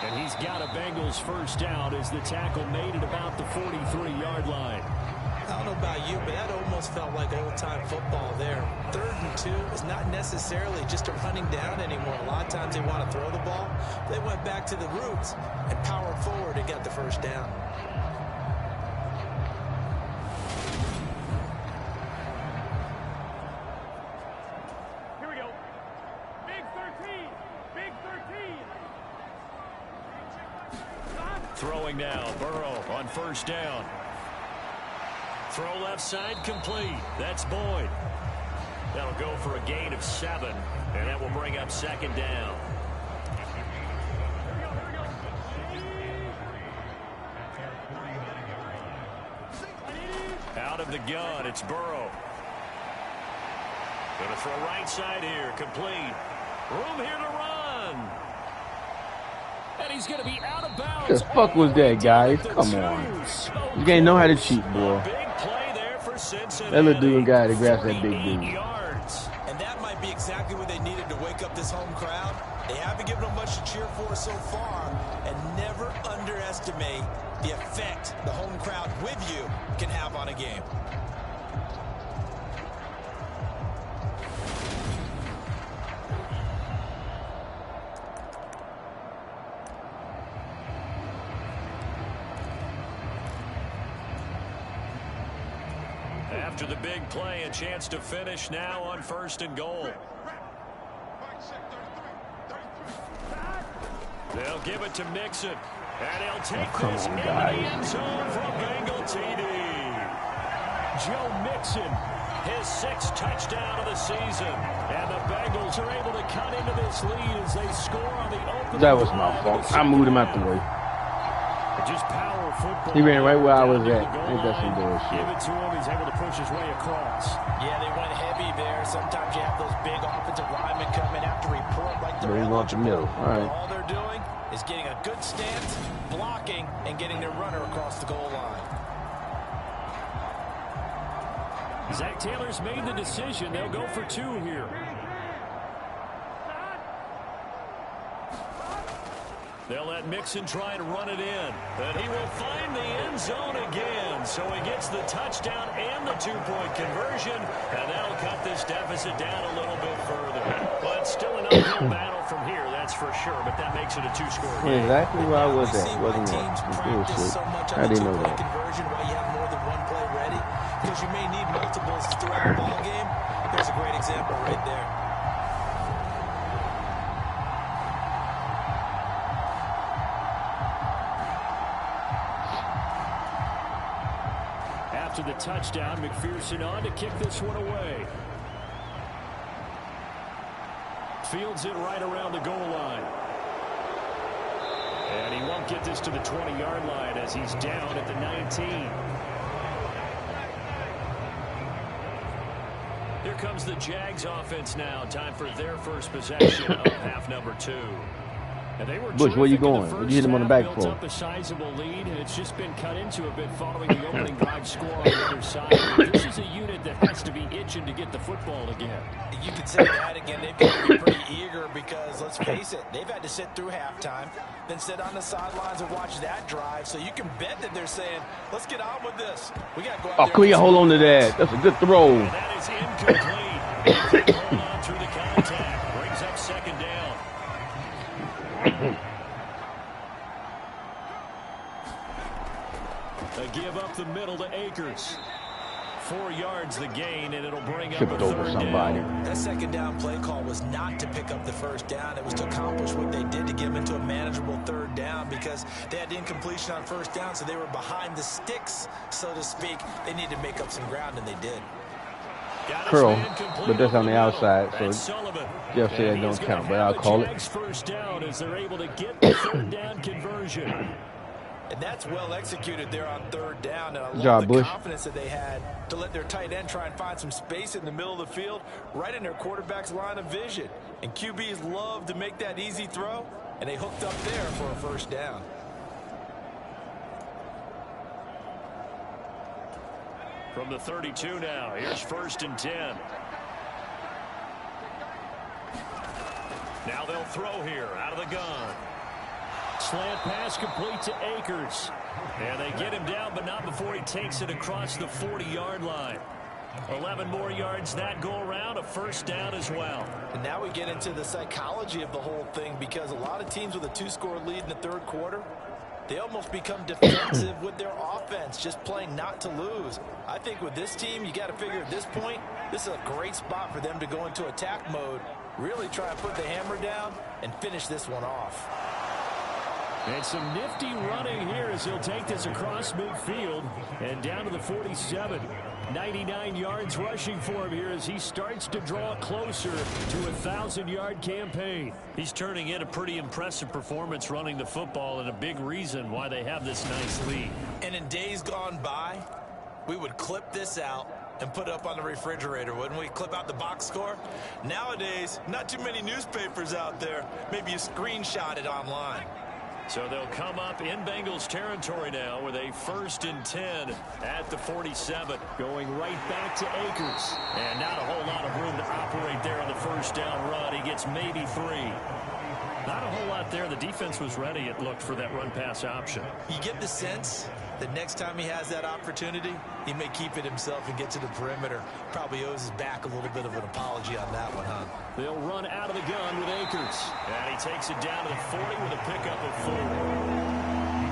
And he's got a Bengals first down as the tackle made at about the 43-yard line. I don't know about you, but that almost felt like old-time football there. 3rd and 2 is not necessarily just a running down anymore. A lot of times they want to throw the ball. They went back to the roots and powered forward and got the first down. Here we go. Big 13. Big 13. Throwing now, Burrow on first down. Throw left side complete. That's Boyd. That'll go for a gain of 7, and that will bring up 2nd down. Out of the gun, it's Burrow. Going to throw right side here, complete. Room here to run. And he's going to be out of bounds. What the fuck was that, guys? Come on. You ain't know how to cheat, boy. That little dude got to grasp that big dude. And that might be exactly what they needed to wake up this home crowd. They haven't given them much to cheer for so far. And never underestimate the effect the home crowd with you can have on a game. After the big play, a chance to finish now on 1st and goal. They'll give it to Mixon, and he'll take this into the end zone for a Bengal TD. Joe Mixon, his 6th touchdown of the season, and the Bengals are able to cut into this lead as they score on the open. That was my fault. I moved him out the way. Just power football. He ran right where I was at. I think that's some bullshit. Give it to him. He's able to push his way across. Yeah, they went heavy there. Sometimes you have those big offensive linemen come in after report like they're going to the middle. All right. All they're doing is getting a good stance, blocking, and getting their runner across the goal line. Zach Taylor's made the decision. They'll go for 2 here. They'll let Mixon try and run it in. And he will find the end zone again. So he gets the touchdown and the 2-point conversion. And that'll cut this deficit down a little bit further. But still an uphill battle from here, that's for sure. But that makes it a 2-score game. Exactly where I was at. Wasn't it? So much I didn't know that. Conversion while you have more than one play ready. Because you may need multiples throughout the ball game. There's a great example right there. After the touchdown, McPherson on to kick this one away. Fields it right around the goal line. And he won't get this to the 20-yard line as he's down at the 19. Here comes the Jags offense now. Time for their first possession of half number 2. Bush, where you going? What you hit him on the back for? Up a sizable lead, and it's just been cut into a bit following the opening drive score on the other side. But this is a unit that has to be itching to get the football again. You can say that again. They've got to be pretty eager because, let's face it, they've had to sit through halftime, then sit on the sidelines and watch that drive. So you can bet that they're saying, let's get on with this. We got to go out there. Can you hold on to that? That's a good throw. And that is incomplete. Hold on through the contact. Brings up 2nd down. They give up the middle to Akers. 4 yards the gain, and it'll bring up a 3rd down. That 2nd down play call was not to pick up the 1st down. It was to accomplish what they did to get them into a manageable 3rd down because they had incompletion on 1st down, so they were behind the sticks, so to speak. They needed to make up some ground, and they did. Curl, but that's on the outside, so Jeff said that don't count, but I'll call it. First down as they're able to get the 3rd down conversion. And that's well executed there on 3rd down. And I love the confidence that they had to let their tight end try and find some space in the middle of the field, right in their quarterback's line of vision. And QBs love to make that easy throw, and they hooked up there for a 1st down. From the 32 now, here's 1st and 10. Now they'll throw here out of the gun. Slant pass complete to Akers. And they get him down, but not before he takes it across the 40-yard line. 11 more yards that go around, a first down as well. And now we get into the psychology of the whole thing, because a lot of teams with a 2-score lead in the third quarter, they almost become defensive with their offense, just playing not to lose. I think with this team, you got to figure at this point, this is a great spot for them to go into attack mode, really try and put the hammer down and finish this one off. And some nifty running here as he'll take this across midfield and down to the 47. 99 yards rushing for him here as he starts to draw closer to a 1,000-yard campaign. He's turning in a pretty impressive performance running the football, and a big reason why they have this nice lead. And in days gone by, we would clip this out and put it up on the refrigerator, wouldn't we? Clip out the box score. Nowadays, not too many newspapers out there. Maybe you screenshot it online. So they'll come up in Bengals territory now with a 1st and 10 at the 47. Going right back to Akers. And not a whole lot of room to operate there on the first down run. He gets maybe 3. Not a whole lot there. The defense was ready, it looked, for that run-pass option. You get the sense that next time he has that opportunity, he may keep it himself and get to the perimeter. Probably owes his back a little bit of an apology on that one, huh? They'll run out of the gun with Akers. And he takes it down to the 40 with a pickup of 4.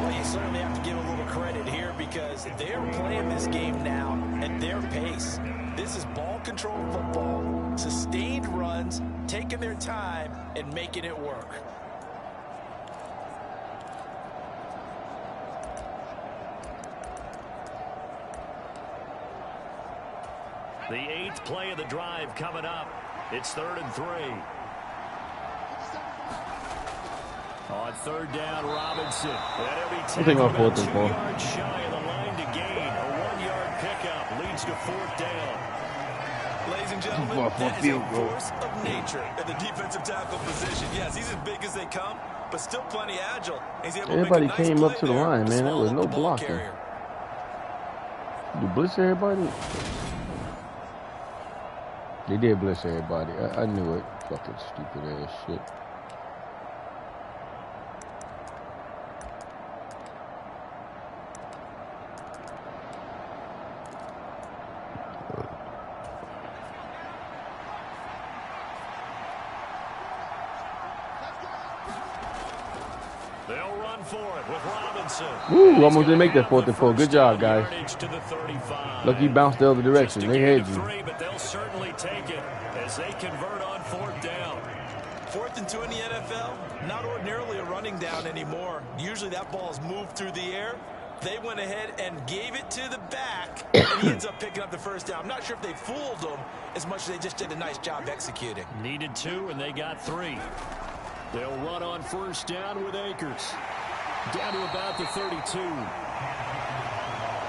Well, you certainly have to give a little credit here, because they're playing this game now at their pace. This is ball control football, sustained runs, taking their time and making it work. The 8th play of the drive coming up. It's 3rd and 3. On 3rd down, Robinson. I think I'm 4th and 4. 2 yards shy of the line to gain. A 1-yard pickup leads to 4th down. Ladies and gentlemen, that is a force of nature at the defensive tackle position. Yes, he's as big as they come, but still plenty agile. Everybody came up to the line, man. There was no blocking. You blitz everybody? They did blitz everybody. I knew it. Fucking stupid ass shit. They'll run for it with Robinson. Woo, almost didn't make that 4th and 4. Good job, guys. Lucky you bounced the other direction. They had you. But they'll certainly take it as they convert on 4th down. 4th and 2 in the NFL, not ordinarily a running down anymore. Usually that ball is moved through the air. They went ahead and gave it to the back, and he ends up picking up the first down. I'm not sure if they fooled him as much as they just did a nice job executing. Needed 2, and they got 3. They'll run on 1st down with Akers. Down to about the 32.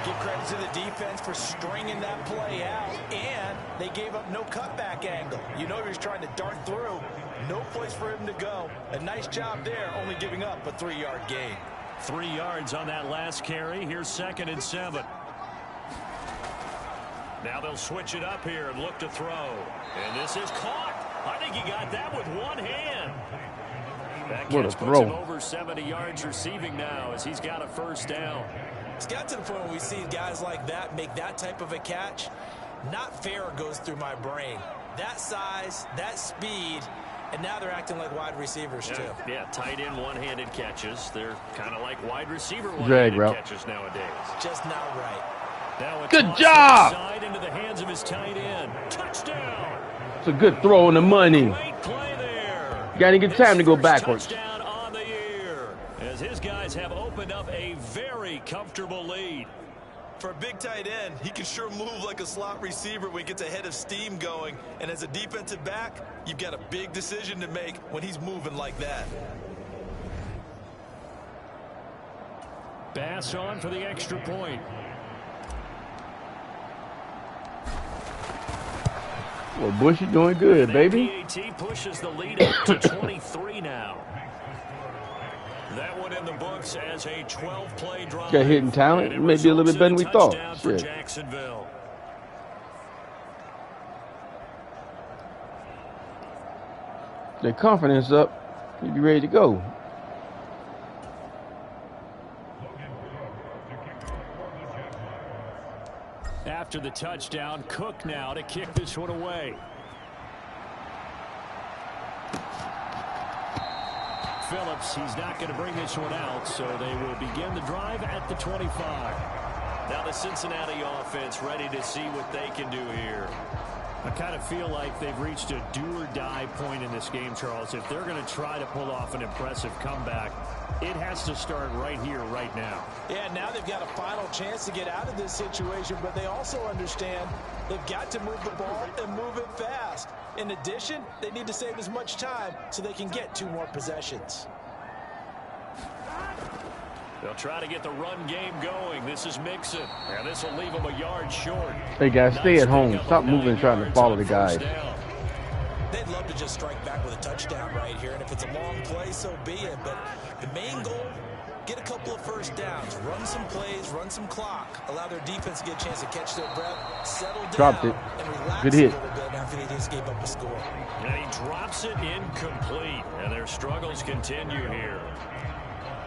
Give credit to the defense for stringing that play out, and they gave up no cutback angle. You know he was trying to dart through. No place for him to go. A nice job there, only giving up a 3-yard gain. 3 yards on that last carry. Here's 2nd and 7. Now they'll switch it up here and look to throw. And this is caught. I think he got that with one hand. That what a catch throw. puts him over 70 yards receiving now as he's got a 1st down. It's got to the point where we see guys like that make that type of a catch. Not fair goes through my brain. That size, that speed, and now they're acting like wide receivers too. Yeah, tight end one-handed catches. They're kind of like wide receiver one-handed catches nowadays. Just not right. Now good job. Side into the hands of his tight end. Touchdown. It's a good throw in the money. Great play there. Got to get time to go backwards. Touchdown on the year as his guys have opened up a very comfortable lead. For a big tight end, he can sure move like a slot receiver when he gets a head of steam going. And as a defensive back, you've got a big decision to make when he's moving like that. Bass on for the extra point. Well, Bush, you doing good, baby. PAT pushes the lead up to 23 now. That one in the books as a 12-play drive. Got hitting talent. Maybe a little bit better than we thought. For Jacksonville. Their confidence up. You be ready to go. After the touchdown, Cook now to kick this one away. Phillips, he's not going to bring this one out, so they will begin the drive at the 25. Now the Cincinnati offense ready to see what they can do here. I kind of feel like they've reached a do-or-die point in this game, Charles. If they're going to try to pull off an impressive comeback, it has to start right here, right now. Yeah, now they've got a final chance to get out of this situation, but they also understand they've got to move the ball and move it fast. In addition, they need to save as much time so they can get 2 more possessions. They'll try to get the run game going. This is Mixon. And this will leave them a yard short. Hey, guys, stay at home. Stop moving and trying to follow the guys. They'd love to just strike back with a touchdown right here, and if it's a long play, so be it. But the main goal, get a couple of first downs, run some plays, run some clock, allow their defense to get a chance to catch their breath, settle down, Dropped it. And relax Good hit. a little bit after they just gave up a score. And he drops it incomplete, and their struggles continue here.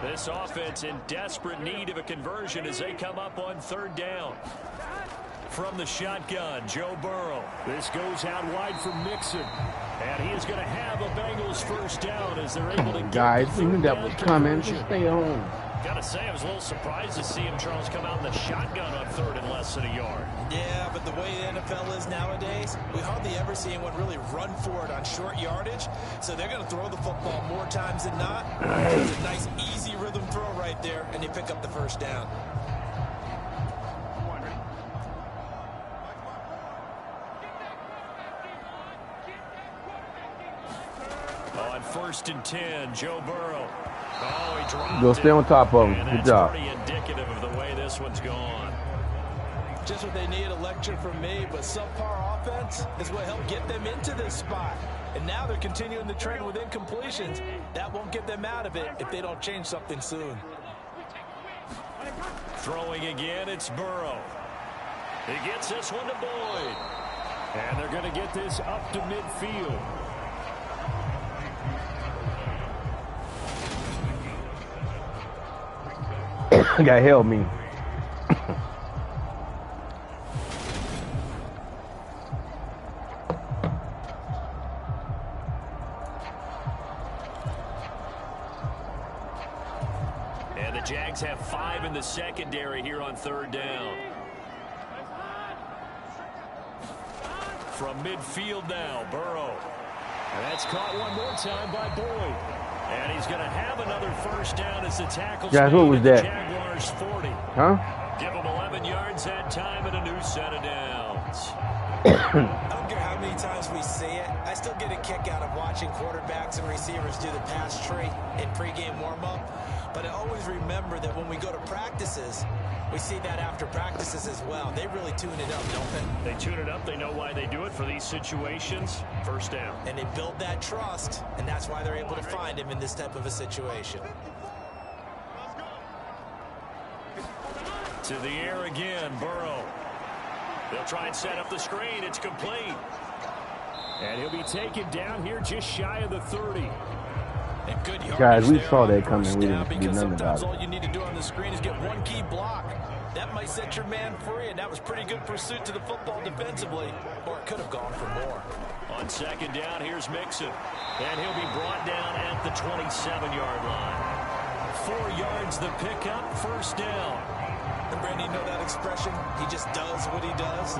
This offense in desperate need of a conversion as they come up on 3rd down. From the shotgun, Joe Burrow. This goes out wide for Mixon. And he is going to have a Bengals first down as they're able to get Guys, the we knew that third was down coming. conversion. Just stay at home. Gotta say, I was a little surprised to see him, Charles, come out in the shotgun on 3rd and less than a yard. Yeah, but the way the NFL is nowadays, we hardly ever see anyone really run for it on short yardage. So they're going to throw the football more times than not. It's a nice, easy rhythm throw right there, and they pick up the first down. On 1st and 10, Joe Burrow. Oh, he dropped Go stay on top of him. And Good that's job. pretty indicative of the way this one's gone. Just what they need, a lecture from me, but subpar offense is what helped get them into this spot. And now they're continuing the trend with incompletions. That won't get them out of it if they don't change something soon. Throwing again, it's Burrow. He gets this one to Boyd. And they're going to get this up to midfield. Guy held me. And the Jags have 5 in the secondary here on 3rd down. From midfield now, Burrow. And that's caught one more time by Boyd. And he's going to have another first down as the tackle's Guys, what was that? Jaguars 40. Huh? Give them 11 yards that time and a new set of downs. I don't care how many times we see it. I still get a kick out of watching quarterbacks and receivers do the pass tree in pregame warm-up. But I always remember that when we go to practices, we see that after practices as well. They really tune it up, don't they? They tune it up. They know why they do it for these situations. First down. And they build that trust, and that's why they're able to find him in this type of a situation. To the air again, Burrow. They'll try and set up the screen. It's complete. And he'll be taken down here just shy of the 30. And good Guys, we there saw on that first coming. We down, didn't do because nothing about sometimes it. all you need to do on the screen is get one key block. That might set your man free, and that was pretty good pursuit to the football defensively, or it could have gone for more. On 2nd down, here's Mixon. And he'll be brought down at the 27-yard line. 4 yards the pickup, first down. And Brandon, you know that expression? He just does what he does.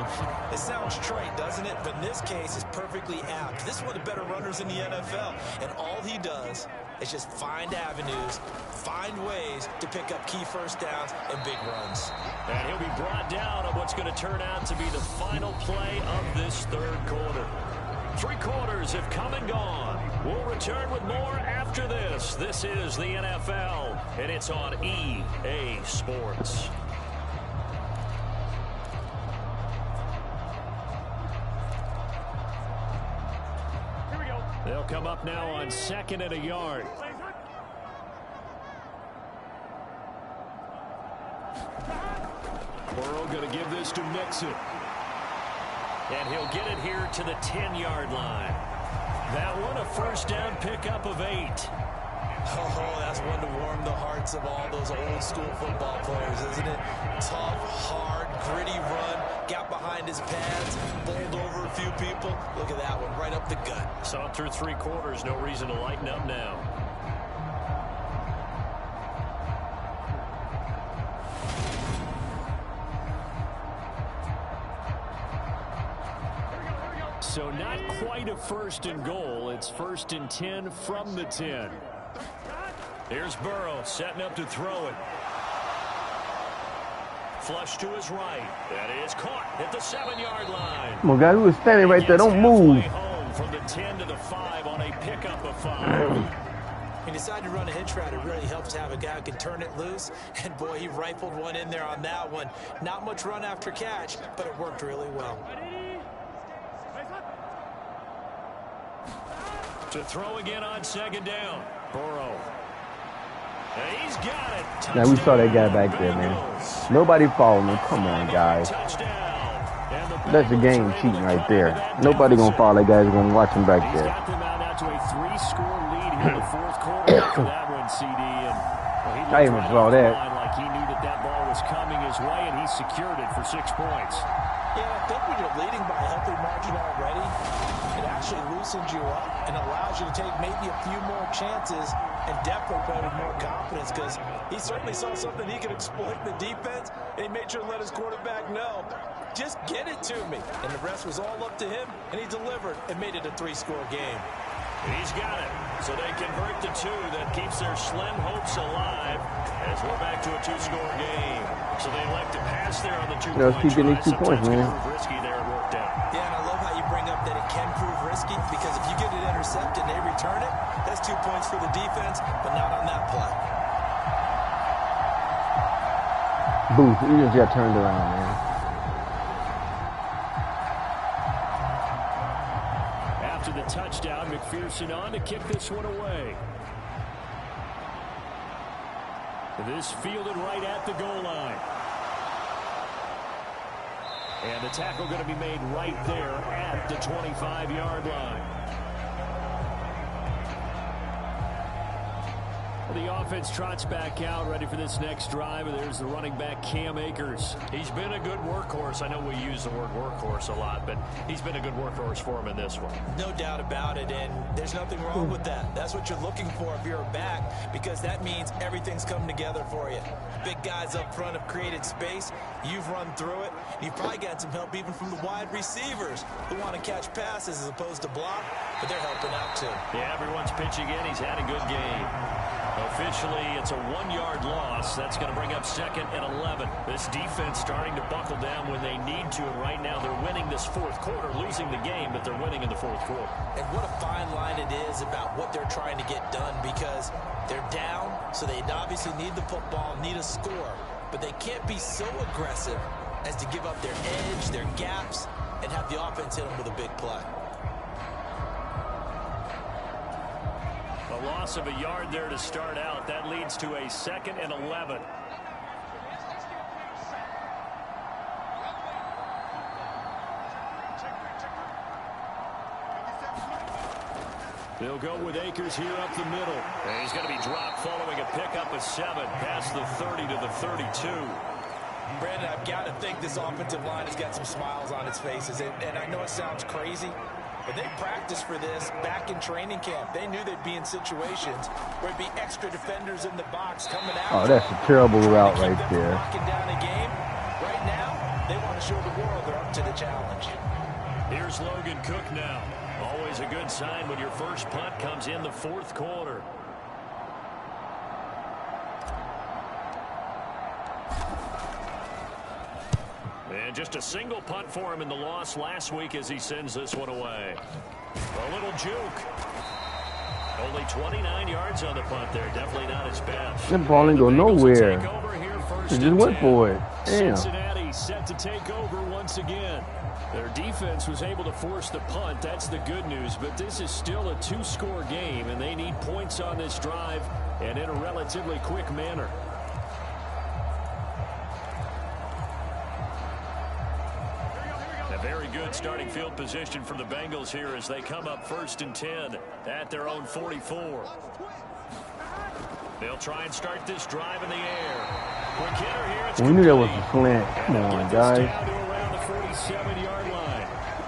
It sounds trite, doesn't it? But in this case, it's perfectly apt. This is one of the better runners in the NFL. And all he does is just find avenues, find ways to pick up key first downs and big runs. And he'll be brought down on what's going to turn out to be the final play of this 3rd quarter. 3 quarters have come and gone. We'll return with more after this. This is the NFL, and it's on EA Sports. They'll come up now on 2nd and a yard. Burrow going to give this to Mixon. And he'll get it here to the 10-yard line. That one a first down pickup of 8. Oh, that's one to warm the hearts of all those old school football players, isn't it? Tough, hard, gritty run. Got behind his pads, bowled over a few people. Look at that one, right up the gut. Saw through 3 quarters, no reason to lighten up now. So not quite a 1st and goal. It's 1st and 10 from the 10. Here's Burrow setting up to throw it. Flush to his right. That is caught at the 7-yard line. Come on, guys, who was standing right there? Don't move. Home from the 10 to the 5 on a pickup of 5. He decided to run a hitch route. It really helps to have a guy who can turn it loose. And, boy, he rifled one in there on that one. Not much run after catch, but it worked really well. To throw again on 2nd down. Burrow. And he's got it. Now we saw that guy back there, man. Nobody followed him. Come on, guys. That's the game cheating right there. Nobody gonna follow that guy. He's gonna watch him back there. He's got them out to a 3-score lead here in the 4th quarter for that one, CD. And well, I even saw that. Like he knew that ball was coming his way, and he secured it for 6 points. Yeah, I think when you're leading by a healthy margin already, it actually loosens you up and allows you to take maybe a few more chances and definitely play with more confidence, because he certainly saw something he could exploit in the defense, and he made sure to let his quarterback know, just get it to me. And the rest was all up to him, and he delivered and made it a 3-score game. He's got it. So they convert to 2. That keeps their slim hopes alive as we're back to a 2-score game. So they elect to pass there on the 2-point Let's keep getting these 2 points, man. Risky there, it worked out. Yeah, and I love how you bring up that it can prove risky, because if you get it intercepted and they return it, that's 2 points for the defense, but not on that play. Booth, you just got turned around, man. After the touchdown, McPherson on to kick this one away. This fielded right at the goal line. And the tackle going to be made right there at the 25-yard line. The offense trots back out, ready for this next drive. And there's the running back, Cam Akers. He's been a good workhorse. I know we use the word workhorse a lot, but he's been a good workhorse for him in this one. No doubt about it, and there's nothing wrong with that. That's what you're looking for if you're a back, because that means everything's come together for you. Big guys up front have created space. You've run through it. You've probably got some help even from the wide receivers who want to catch passes as opposed to block, but they're helping out too. Yeah, everyone's pitching in. He's had a good game. Officially, it's a 1-yard loss. That's going to bring up 2nd and 11. This defense starting to buckle down when they need to, and right now they're winning this 4th quarter, losing the game, but they're winning in the 4th quarter. And what a fine line it is about what they're trying to get done, because they're down, so they obviously need the football, need a score, but they can't be so aggressive as to give up their edge, their gaps, and have the offense hit them with a big play. A loss of a yard there to start out. That leads to a 2nd and 11. They'll go with Akers here up the middle. And he's going to be dropped following a pickup of 7 past the 30 to the 32. Brandon, I've got to think this offensive line has got some smiles on its faces. And I know it sounds crazy, but they practiced for this back in training camp. They knew they'd be in situations where it'd be extra defenders in the box coming out. Oh, that's a terrible route right there. Locking down a game. Right now, they want to show the world they're up to the challenge. Here's Logan Cook now. Always a good sign when your first punt comes in the 4th quarter. And just a single punt for him in the loss last week as he sends this one away. A little juke. Only 29 yards on the punt there. Definitely not his best. That ball didn't go nowhere. He just went for it. Damn. Cincinnati set to take over once again. Their defense was able to force the punt. That's the good news. But this is still a 2-score game, and they need points on this drive and in a relatively quick manner. A very good starting field position for the Bengals here as they come up 1st and 10 at their own 44. They'll try and start this drive in the air. Quick hitter here. We knew that was a slant. Come on, guys. 47-yard line.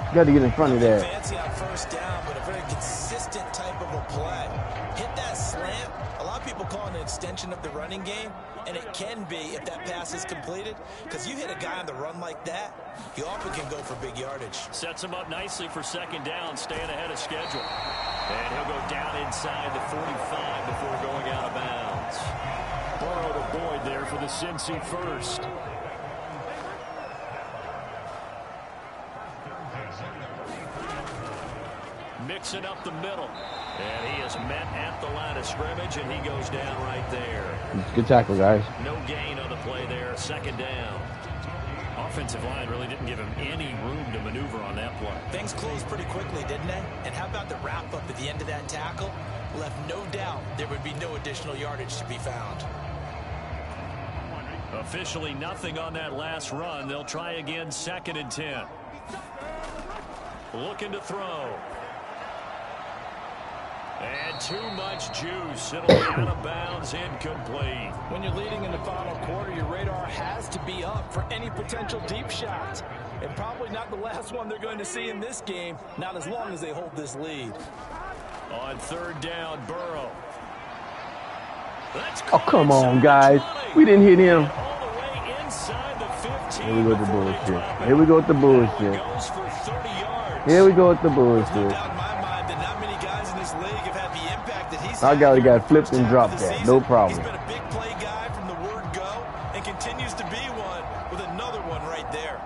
You got to get in front of that. Fancy on first down, but a very consistent type of a play. Hit that slant. A lot of people call it an extension of the running game, and it can be if that pass is completed, because you hit a guy on the run like that, he often can go for big yardage. Sets him up nicely for second down, staying ahead of schedule. And he'll go down inside the 45 before going out of bounds. Burrow to Boyd there for the Cincy first. Mixing up the middle. And he is met at the line of scrimmage, and he goes down right there. Good tackle, guys. No gain on the play there, second down. Offensive line really didn't give him any room to maneuver on that play. Things closed pretty quickly, didn't they? And how about the wrap-up at the end of that tackle? Left no doubt there would be no additional yardage to be found. Officially nothing on that last run. They'll try again, 2nd and 10. Looking to throw. And too much juice. It'll be out of bounds, incomplete. When you're leading in the final quarter, your radar has to be up for any potential deep shots. And probably not the last one they're going to see in this game, not as long as they hold this lead. On 3rd down, Burrow. Oh, come on, guys. We didn't hit him. All the way inside the 15. Here we go with the bullshit. Here we go with the bullshit. Goes for 30 yards. Here we go with the bullshit. Our guy got flipped and dropped that. No problem. He's been a big play guy from the word go and continues to be one with another one right there.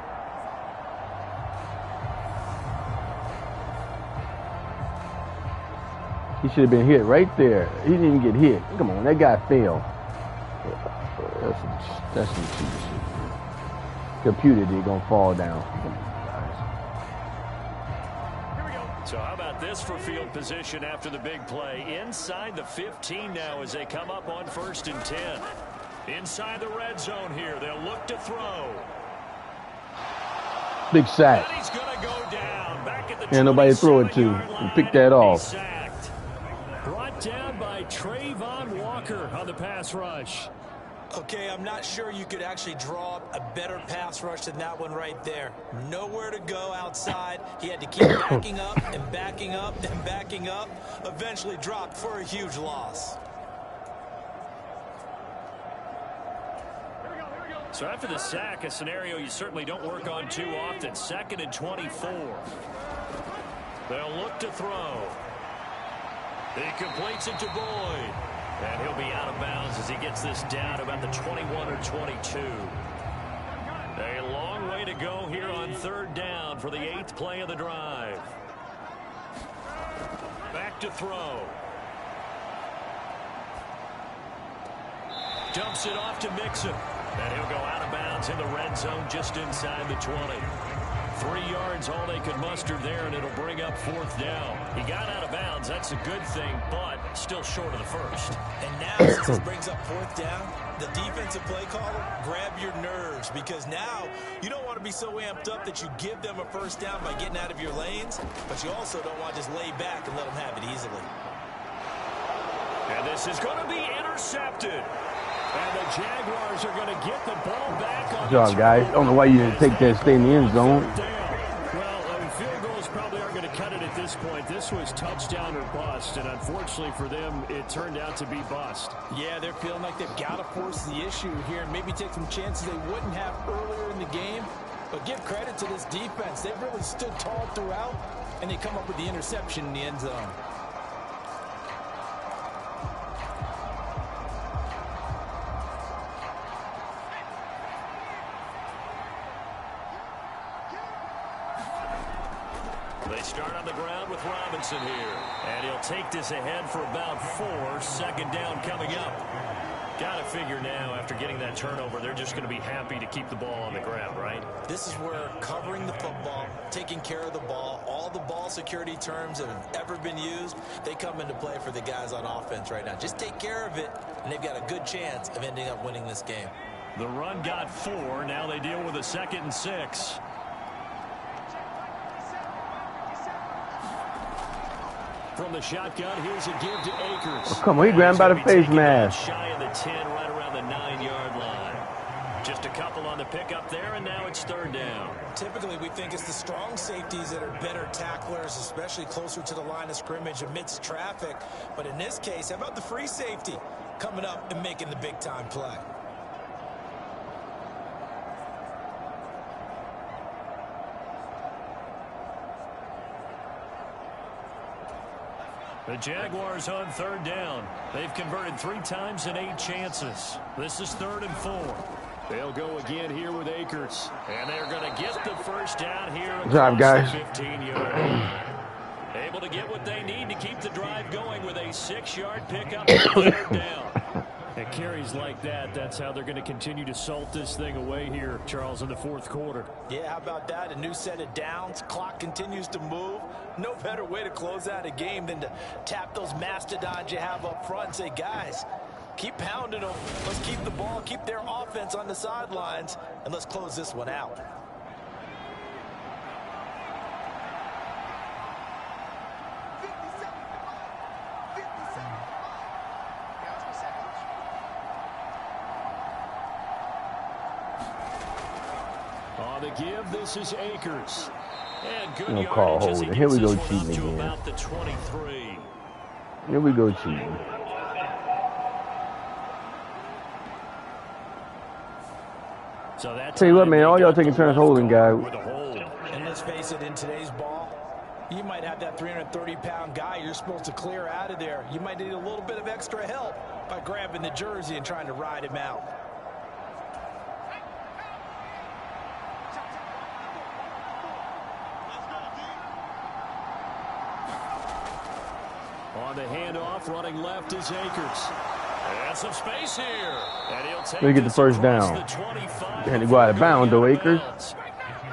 He should have been hit right there. He didn't even get hit. Come on, that guy fell. That's some cheap shit. Computer did gonna fall down. Come on, So how about this for field position after the big play? Inside the 15 now as they come up on 1st and 10. Inside the red zone here. They'll look to throw. big sack. And he's going to go down. Back at the And nobody throw it to. And pick that off. Sacked. Brought down by Trayvon Walker on the pass rush. Okay, I'm not sure you could actually draw up a better pass rush than that one right there. Nowhere to go outside. He had to keep backing up and backing up and backing up. Eventually dropped for a huge loss. So after the sack, a scenario you certainly don't work on too often. 2nd and 24. They'll look to throw. He completes it to Boyd. And he'll be out of bounds as he gets this down about the 21 or 22. A long way to go here on 3rd down for the 8th play of the drive. Back to throw. Dumps it off to Mixon. And he'll go out of bounds in the red zone just inside the 20. 3 yards all they could muster there, and it'll bring up 4th down. He got out of bounds. That's a good thing, but still short of the first. And now, since this brings up 4th down, the defensive play caller, grab your nerves, because now you don't want to be so amped up that you give them a first down by getting out of your lanes, but you also don't want to just lay back and let them have it easily. And this is going to be intercepted. And the Jaguars are going to get the ball back on. Good job, guys. I don't know why you didn't take that, stay in the end zone. Well, field goals probably aren't going to cut it at this point. This was touchdown or bust, and unfortunately for them, it turned out to be bust. Yeah, they're feeling like they've got to force the issue here and maybe take some chances they wouldn't have earlier in the game. But give credit to this defense. They've really stood tall throughout, and they come up with the interception in the end zone. They start on the ground with Robinson here. And he'll take this ahead for about 4. 2nd down coming up. Got to figure now, after getting that turnover, they're just going to be happy to keep the ball on the ground, right? This is where covering the football, taking care of the ball, all the ball security terms that have ever been used, they come into play for the guys on offense right now. Just take care of it, and they've got a good chance of ending up winning this game. The run got 4. Now they deal with a 2nd and 6. From the shotgun, here's a give to Akers. Oh, come on, he grabbed by the face mask. Shy of the 10, right around the 9-yard line. Just a couple on the pickup there, and now it's third down. Typically, we think it's the strong safeties that are better tacklers, especially closer to the line of scrimmage amidst traffic. But in this case, how about the free safety coming up and making the big-time play? The Jaguars on third down. They've converted 3 times in 8 chances. This is 3rd and 4. They'll go again here with Akers. And they're going to get the first down here. Good job, guys. 15-yard. Able to get what they need to keep the drive going with a 6-yard pickup on third down. At carries like that, that's how they're going to continue to salt this thing away here, Charles, in the 4th quarter. Yeah, how about that? A new set of downs. Clock continues to move. No better way to close out a game than to tap those mastodons you have up front and say, guys, keep pounding them. Let's keep the ball, keep their offense on the sidelines, and let's close this one out. On the give, this is Akers. And good No call yardage as he holding. Here we gets go this one cheating up to again. about the 23. Here we go cheating. So that's Tell you what, man, all y'all taking turns holding, guy. with a hold. And let's face it, in today's ball, you might have that 330-pound guy you're supposed to clear out of there. You might need a little bit of extra help by grabbing the jersey and trying to ride him out. On the handoff, running left is Akers. And some space here. And he'll take They get the this first across down. the 25 And they go out of bounds, though, Akers.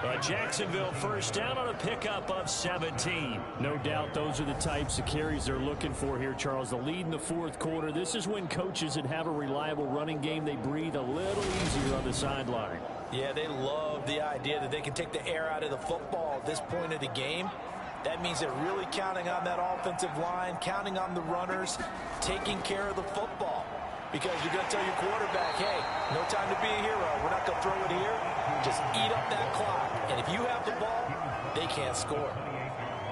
But Jacksonville first down on a pickup of 17. No doubt those are the types of carries they're looking for here, Charles. The lead in the 4th quarter. This is when coaches that have a reliable running game, they breathe a little easier on the sideline. Yeah, they love the idea that they can take the air out of the football at this point of the game. That means they're really counting on that offensive line, counting on the runners, taking care of the football. Because you're going to tell your quarterback, hey, no time to be a hero. We're not going to throw it here. Just eat up that clock. And if you have the ball, they can't score.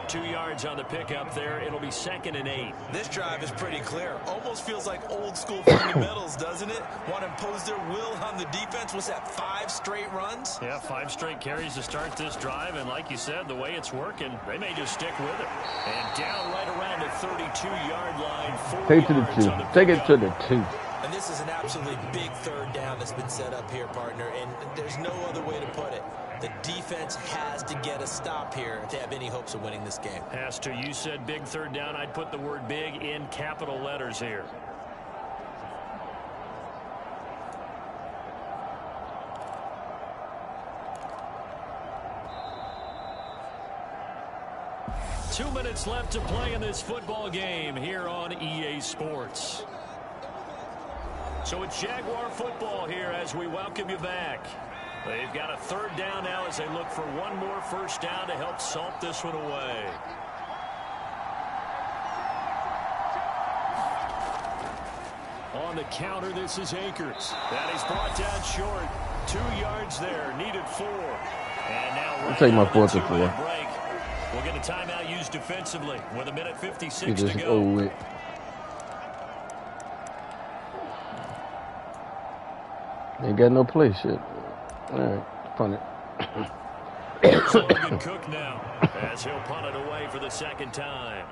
2 yards on the pickup there. It'll be 2nd and 8. This drive is pretty clear. Almost feels like old school fundamentals, doesn't it? Want to impose their will on the defense. What's that, 5 straight runs? Yeah, 5 straight carries to start this drive. And like you said, the way it's working, they may just stick with it. And down right around the 32-yard line. 4 Take it to the yards 2. on the Take it to the pickup. 2. And this is an absolutely big third down that's been set up here, partner. And there's no other way to put it. The defense has to get a stop here if they have any hopes of winning this game. Has to. You said big third down. I'd put the word big in capital letters here. Two minutes left to play in this football game here on EA Sports. So it's Jaguar football here as we welcome you back. They've got a third down now as they look for one more first down to help salt this one away. On the counter, this is Akers. That is brought down short. 2 yards there, needed 4. And now I'll take my 4th and 4. break. We'll get a timeout used defensively with 1:56 Get to this go. over with. Ain't got no play shit. All right, punt it. Logan Cook now as he'll punt it away for the 2nd time.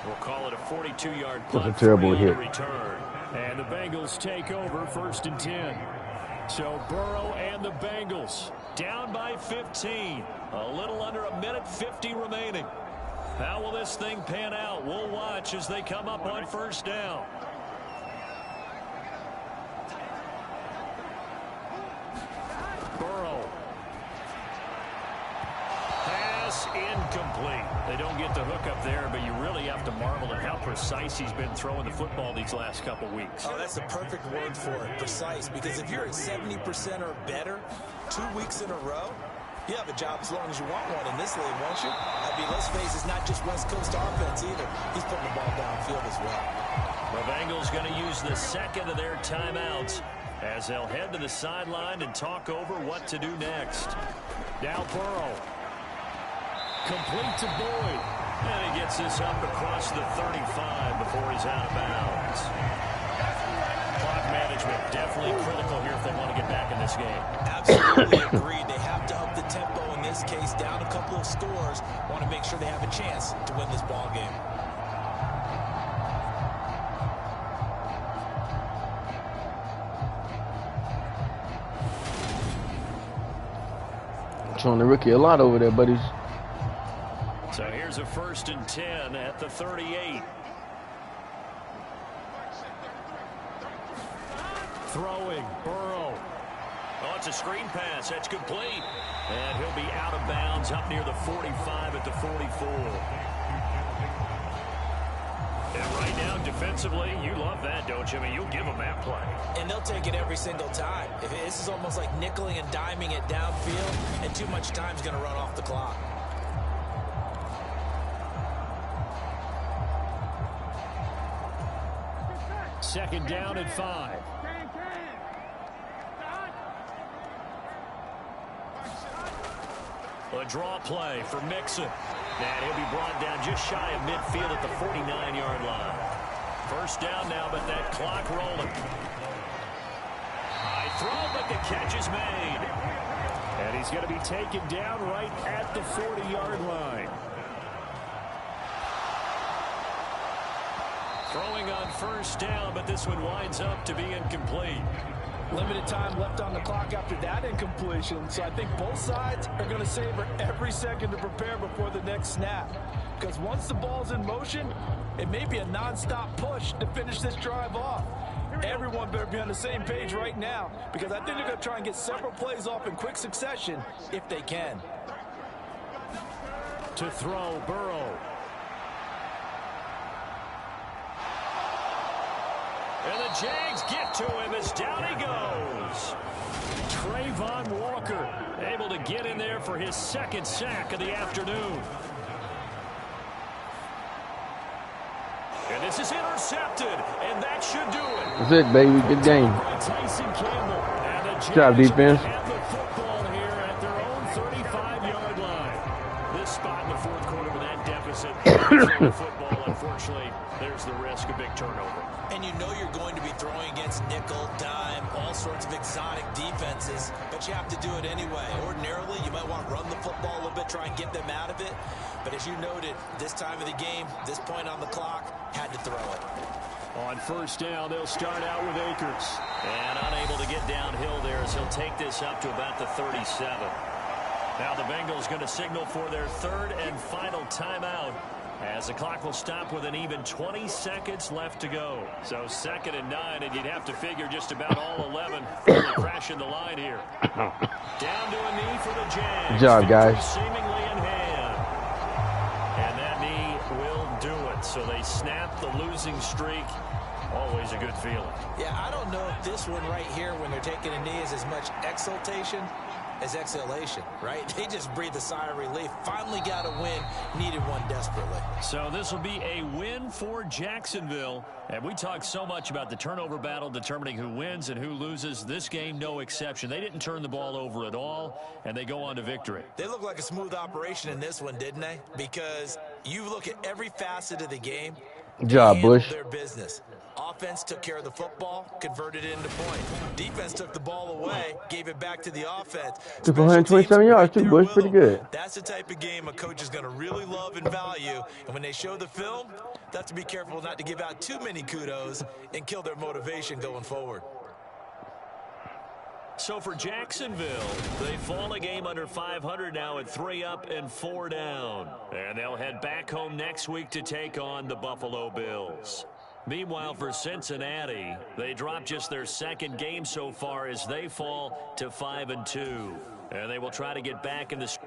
We'll call it a 42-yard punt. That's a terrible for you to hit. return. And the Bengals take over 1st and 10. So Burrow and the Bengals down by 15. A little under 1:50 remaining. How will this thing pan out? We'll watch as they come up on first down. Burrow. Pass incomplete. They don't get the hook up there, but you really have to marvel at how precise he's been throwing the football these last couple weeks. Oh, that's the perfect word for it, precise. Because if you're at 70% or better 2 weeks in a row, You have a job as long as you want one in this league, won't you? I mean, let's face it, it's not just West Coast offense either. He's putting the ball downfield as well. The Bengals going to use the second of their timeouts as they'll head to the sideline and talk over what to do next. Now Burrow. Complete to Boyd. And he gets this up across the 35 before he's out of bounds. Clock management definitely critical here if they want to get back in this game. Absolutely agreed. They have to up the tempo in this case, down a couple of scores. Want to make sure they have a chance to win this ball game. Showing the rookie a lot over there, buddies. So here's a 1st and 10 at the 38. Throwing, Burrow. Oh, it's a screen pass. That's complete. And he'll be out of bounds up near the 45 at the 44. And right now, defensively, you love that, don't you? I mean, you'll give them that play. And they'll take it every single time. This is almost like nickeling and diming it downfield, and too much time's going to run off the clock. Second down and 5. A draw play for Mixon. And he'll be brought down just shy of midfield at the 49-yard line. First down now, but that clock rolling. High throw, but the catch is made. And he's going to be taken down right at the 40-yard line. Throwing on first down, but this one winds up to be incomplete. Limited time left on the clock after that incompletion, so I think both sides are going to savor every second to prepare before the next snap. Because once the ball's in motion, it may be a non-stop push to finish this drive off. Everyone better be on the same page right now, because I think they're going to try and get several plays off in quick succession if they can. To throw, Burrow. And the Jags get to him as down he goes. Trayvon Walker able to get in there for his second sack of the afternoon. And this is intercepted, and that should do it. That's it, baby. Good game. Tyson Campbell. And the Good job, Jags defense. have the football here at their own 35-yard line. This spot in the fourth quarter with that deficit. The football, unfortunately, there's the risk of big turnover. And you know you're going to be throwing against nickel, dime, all sorts of exotic defenses, but you have to do it anyway. Ordinarily, you might want to run the football a little bit, try and get them out of it. But as you noted, this time of the game, this point on the clock, had to throw it. On first down, they'll start out with Akers. And unable to get downhill there as he'll take this up to about the 37. Now the Bengals going to signal for their third and final timeout, as the clock will stop with an even 20 seconds left to go. So 2nd and 9, and you'd have to figure just about all 11 really crashing the line here. Down to a knee for the Jags. Good job, guys. Seemingly in hand. And that knee will do it. So they snap the losing streak. Always a good feeling. Yeah, I don't know if this one right here, when they're taking a knee, is as much exultation as exhalation, right? They just breathe a sigh of relief. Finally got a win. Needed one desperately. So this will be a win for Jacksonville. And we talk so much about the turnover battle determining who wins and who loses. This game, no exception. They didn't turn the ball over at all, and they go on to victory. They look like a smooth operation in this one, didn't they? Because you look at every facet of the game. Good job, Bush. Their business. Offense took care of the football, converted it into points. Defense took the ball away, gave it back to the offense. Took 127 yards, too, Bush. Pretty good. That's the type of game a coach is going to really love and value. And when they show the film, they have to be careful not to give out too many kudos and kill their motivation going forward. So for Jacksonville, they fall a game under 500 now at 3 up and 4 down. And they'll head back home next week to take on the Buffalo Bills. Meanwhile, for Cincinnati, they drop just their second game so far as they fall to 5-2. And they will try to get back in the...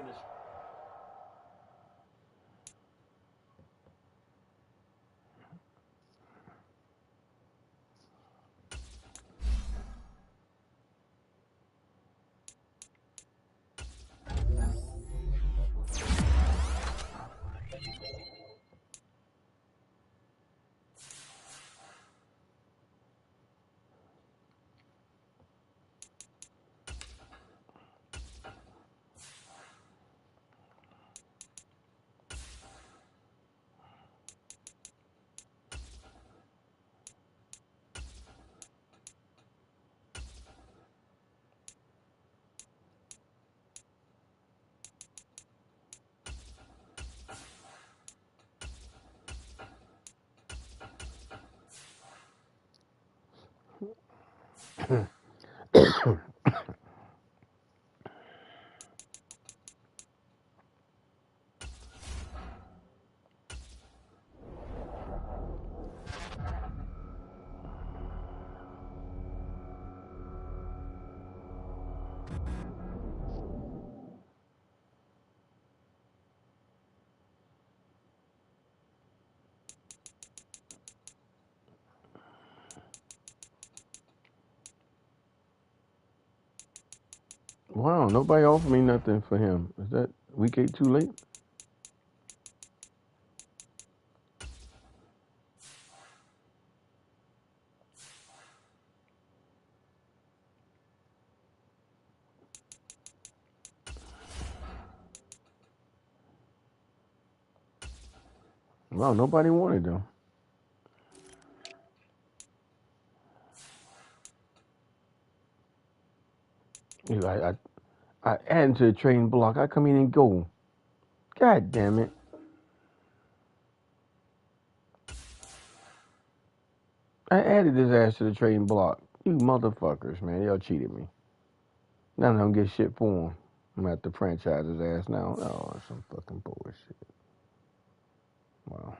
Wow, nobody offered me nothing for him. Is that week 8 too late? Wow, nobody wanted them. I added to the trading block. I come in and go. God damn it. I added his ass to the trading block. You motherfuckers, man. Y'all cheated me. Now I don't get shit for him. I'm at the franchise his ass now. Oh, some fucking bullshit. Wow.